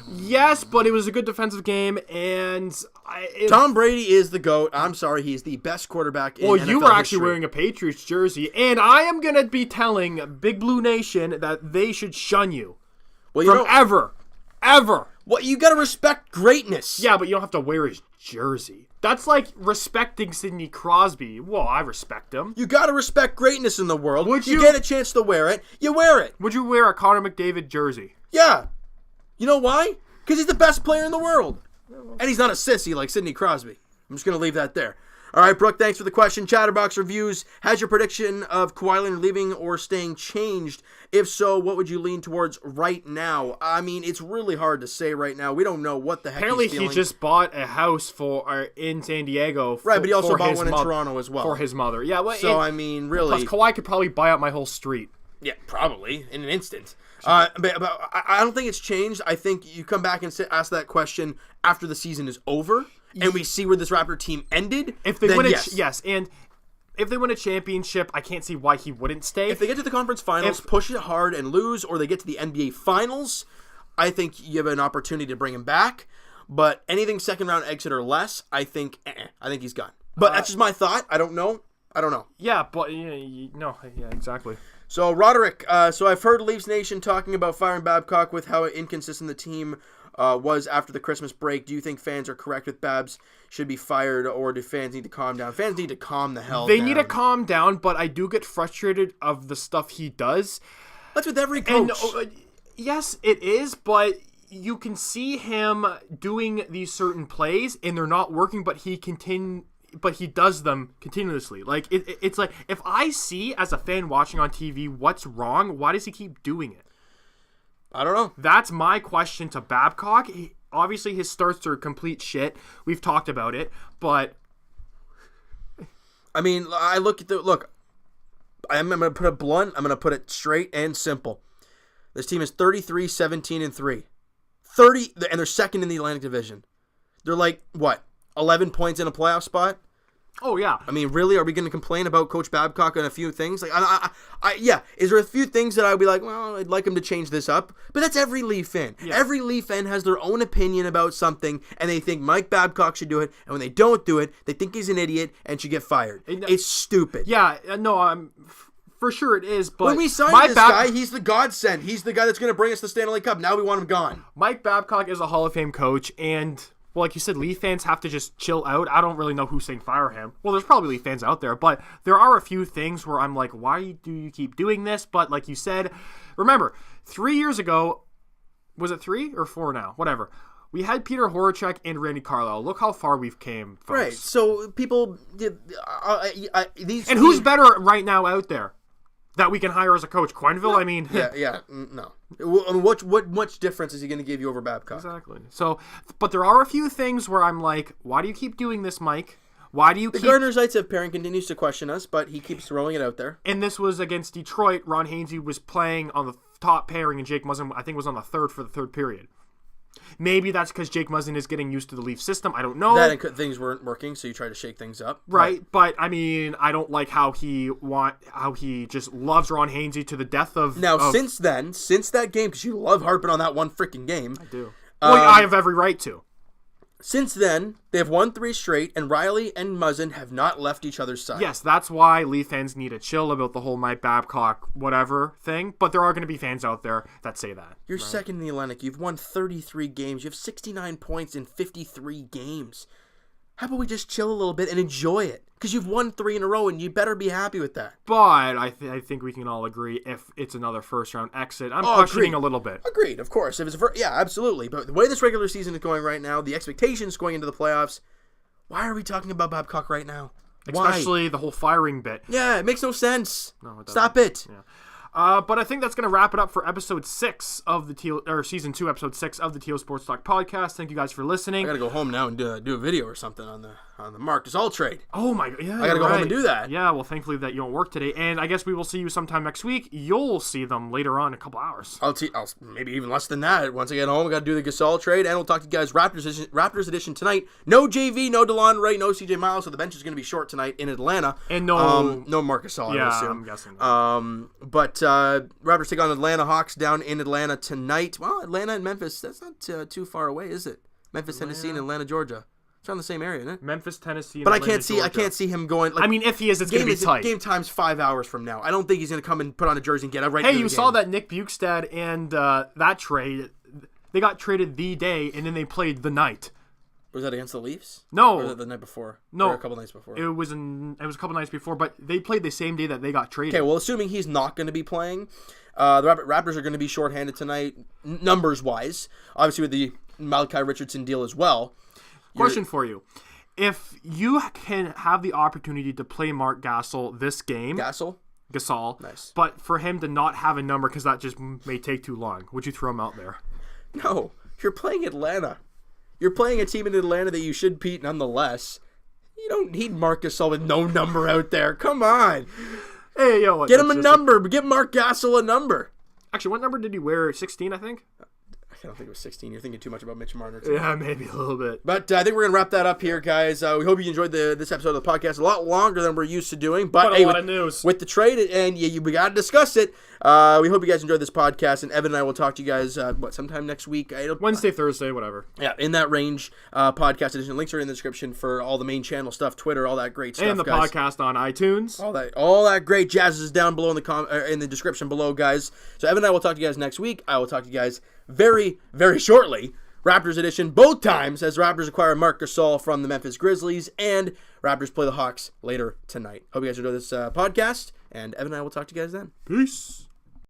Yes, but it was a good defensive game, and Tom Brady is the GOAT. I'm sorry, he's the best quarterback in NFL you were actually history. wearing a Patriots jersey, and I am going to be telling Big Blue Nation that they should shun you. Well, ever. Well, you got to respect greatness. Yeah, but you don't have to wear his jersey. That's like respecting Sidney Crosby. Well, I respect him. You got to respect greatness in the world. Would you get a chance to wear it, you wear it. Would you wear a Connor McDavid jersey? Yeah. You know why? Because he's the best player in the world. And he's not a sissy like Sidney Crosby. I'm just going to leave that there. All right, Brooke, thanks for the question. Chatterbox Reviews, has your prediction of Kawhi Leonard leaving or staying changed? If so, what would you lean towards right now? I mean, it's really hard to say right now. We don't know what the heck Apparently he's feeling. he just bought a house in San Diego. Right, but he also bought one in Toronto as well. For his mother. Yeah, well, I mean, really. Plus, Kawhi could probably buy out my whole street. Yeah, probably, in an instant. But I don't think it's changed. I think you come back and ask that question after the season is over, and we see where this Raptor team ended. If they win and if they win a championship, I can't see why he wouldn't stay. If they get to the conference finals, push it hard and lose, or they get to the NBA finals, I think you have an opportunity to bring him back. But anything second round exit or less, I think he's gone. But that's just my thought. I don't know. Yeah, but exactly. So, Roderick, so I've heard Leafs Nation talking about firing Babcock with how inconsistent the team was after the Christmas break. Do you think fans are correct with Babs should be fired, or do fans need to calm down? Fans need to calm the hell down. They need to calm down, but I do get frustrated of the stuff he does. That's with every coach. And, yes, it is, but you can see him doing these certain plays, and they're not working, but he does them continuously. Like it's like, if I see as a fan watching on TV what's wrong, why does he keep doing it? I don't know. That's my question to Babcock. Obviously, his starts are complete shit. We've talked about it, but I mean, I look. I'm going to put it blunt. I'm going to put it straight and simple. This team is 33-17-3. 30, and they're second in the Atlantic Division. They're like, what, 11 points in a playoff spot? Oh, yeah. I mean, really? Are we going to complain about Coach Babcock on a few things? Like, yeah. Is there a few things that I would be like, well, I'd like him to change this up? But that's every Leaf fan. Yeah. Every Leaf fan has their own opinion about something, and they think Mike Babcock should do it. And when they don't do it, they think he's an idiot and should get fired. It's stupid. Yeah, no, for sure it is. But when we signed this guy, he's the godsend. He's the guy that's going to bring us the Stanley Cup. Now we want him gone. Mike Babcock is a Hall of Fame coach, and... well, like you said, Leaf fans have to just chill out. I don't really know who's saying fire him. Well, there's probably Leaf fans out there, but there are a few things where I'm like, why do you keep doing this? But like you said, remember, 3 years ago, was it 3 or 4 now? Whatever. We had Peter Horacek and Randy Carlyle. Look how far we've came, folks. Right, so people... these and who's better right now out there that we can hire as a coach? Quenneville? No. I mean... no. What much difference is he going to give you over Babcock? Exactly. So, but there are a few things where I'm like, why do you keep doing this, Mike? Why do you keep... The Gardner Zaitsev pairing continues to question us, but he keeps throwing it out there. And this was against Detroit. Ron Hainsey was playing on the top pairing, and Jake Muzzin, I think, was on the third for the third period. Maybe that's because Jake Muzzin is getting used to the Leaf system. I don't know. That and things weren't working, so you try to shake things up. Right, but I mean, I don't like how he just loves Ron Hainsey to the death of... Now, since that game, because you love harping on that one freaking game. I do. Well, I have every right to. Since then, they have won 3 straight, and Riley and Muzzin have not left each other's side. Yes, that's why Leaf fans need to chill about the whole Mike Babcock whatever thing, but there are going to be fans out there that say that. You're second in the Atlantic. You've won 33 games. You have 69 points in 53 games. How about we just chill a little bit and enjoy it? Because you've won 3 in a row, and you better be happy with that. But I think we can all agree if it's another first-round exit, I'm questioning a little bit. Agreed, of course. If it's yeah, absolutely. But the way this regular season is going right now, the expectations going into the playoffs, why are we talking about Babcock right now? Especially the whole firing bit. Yeah, it makes no sense. No, it doesn't. Stop it. Yeah. But I think that's going to wrap it up for episode 6 of the season 2, episode 6 of the TO Sports Talk podcast. Thank you guys for listening. I gotta go home now and do a video or something on the Marc Gasol trade. Oh my god! Yeah, I gotta go home and do that. Yeah, well, thankfully that you don't work today, and I guess we will see you sometime next week. You'll see them later on in a couple hours. I'll maybe even less than that. Once I get home, I gotta do the Gasol trade, and we'll talk to you guys Raptors edition tonight. No JV, no DeLon Wright, no CJ Miles, so the bench is gonna be short tonight in Atlanta. And no Marc Gasol. Yeah, I would assume. I'm guessing. But Raptors take on Atlanta Hawks down in Atlanta tonight. Well, Atlanta and Memphis, that's not too far away, is it? Memphis, Tennessee, and Atlanta, Georgia. It's around the same area, isn't it? Memphis, Tennessee, and but Atlanta, I can't see him going. Like, I mean, if he is, it's going to be tight. Game time's 5 hours from now. I don't think he's going to come and put on a jersey and get out right. Hey, you saw that Nick Bukestad and that trade? They got traded the day, and then they played the night. Was that against the Leafs? No, or was it the night before? No, or a couple nights before. It was a couple nights before, but they played the same day that they got traded. Okay, well, assuming he's not going to be playing, the Raptors are going to be shorthanded tonight, numbers wise. Obviously, with the Malachi Richardson deal as well. Question for you. If you can have the opportunity to play Marc Gasol this game... Gasol. Nice. But for him to not have a number because that just may take too long, would you throw him out there? No. You're playing Atlanta. You're playing a team in Atlanta that you should beat nonetheless. You don't need Marc Gasol with no number out there. Come on. Hey, yo. Get him a number. Get Marc Gasol a number. Actually, what number did he wear? 16, I think? I don't think it was 16. You're thinking too much about Mitch Marner. Yeah, maybe a little bit. But I think we're going to wrap that up here, guys. We hope you enjoyed this episode of the podcast. A lot longer than we're used to doing. But a lot of news. With the trade, and we got to discuss it. We hope you guys enjoyed this podcast. And Evan and I will talk to you guys, sometime next week? Wednesday, Thursday, whatever. Yeah, in that range. Podcast edition. Links are in the description for all the main channel stuff, Twitter, all that great stuff, and the guys. podcast on iTunes. All that great jazz is down below in the description below, guys. So Evan and I will talk to you guys next week. I will talk to you guys very, very shortly. Raptors edition, both times, as Raptors acquire Marc Gasol from the Memphis Grizzlies, and Raptors play the Hawks later tonight. Hope you guys enjoy this podcast, and Evan and I will talk to you guys then. Peace.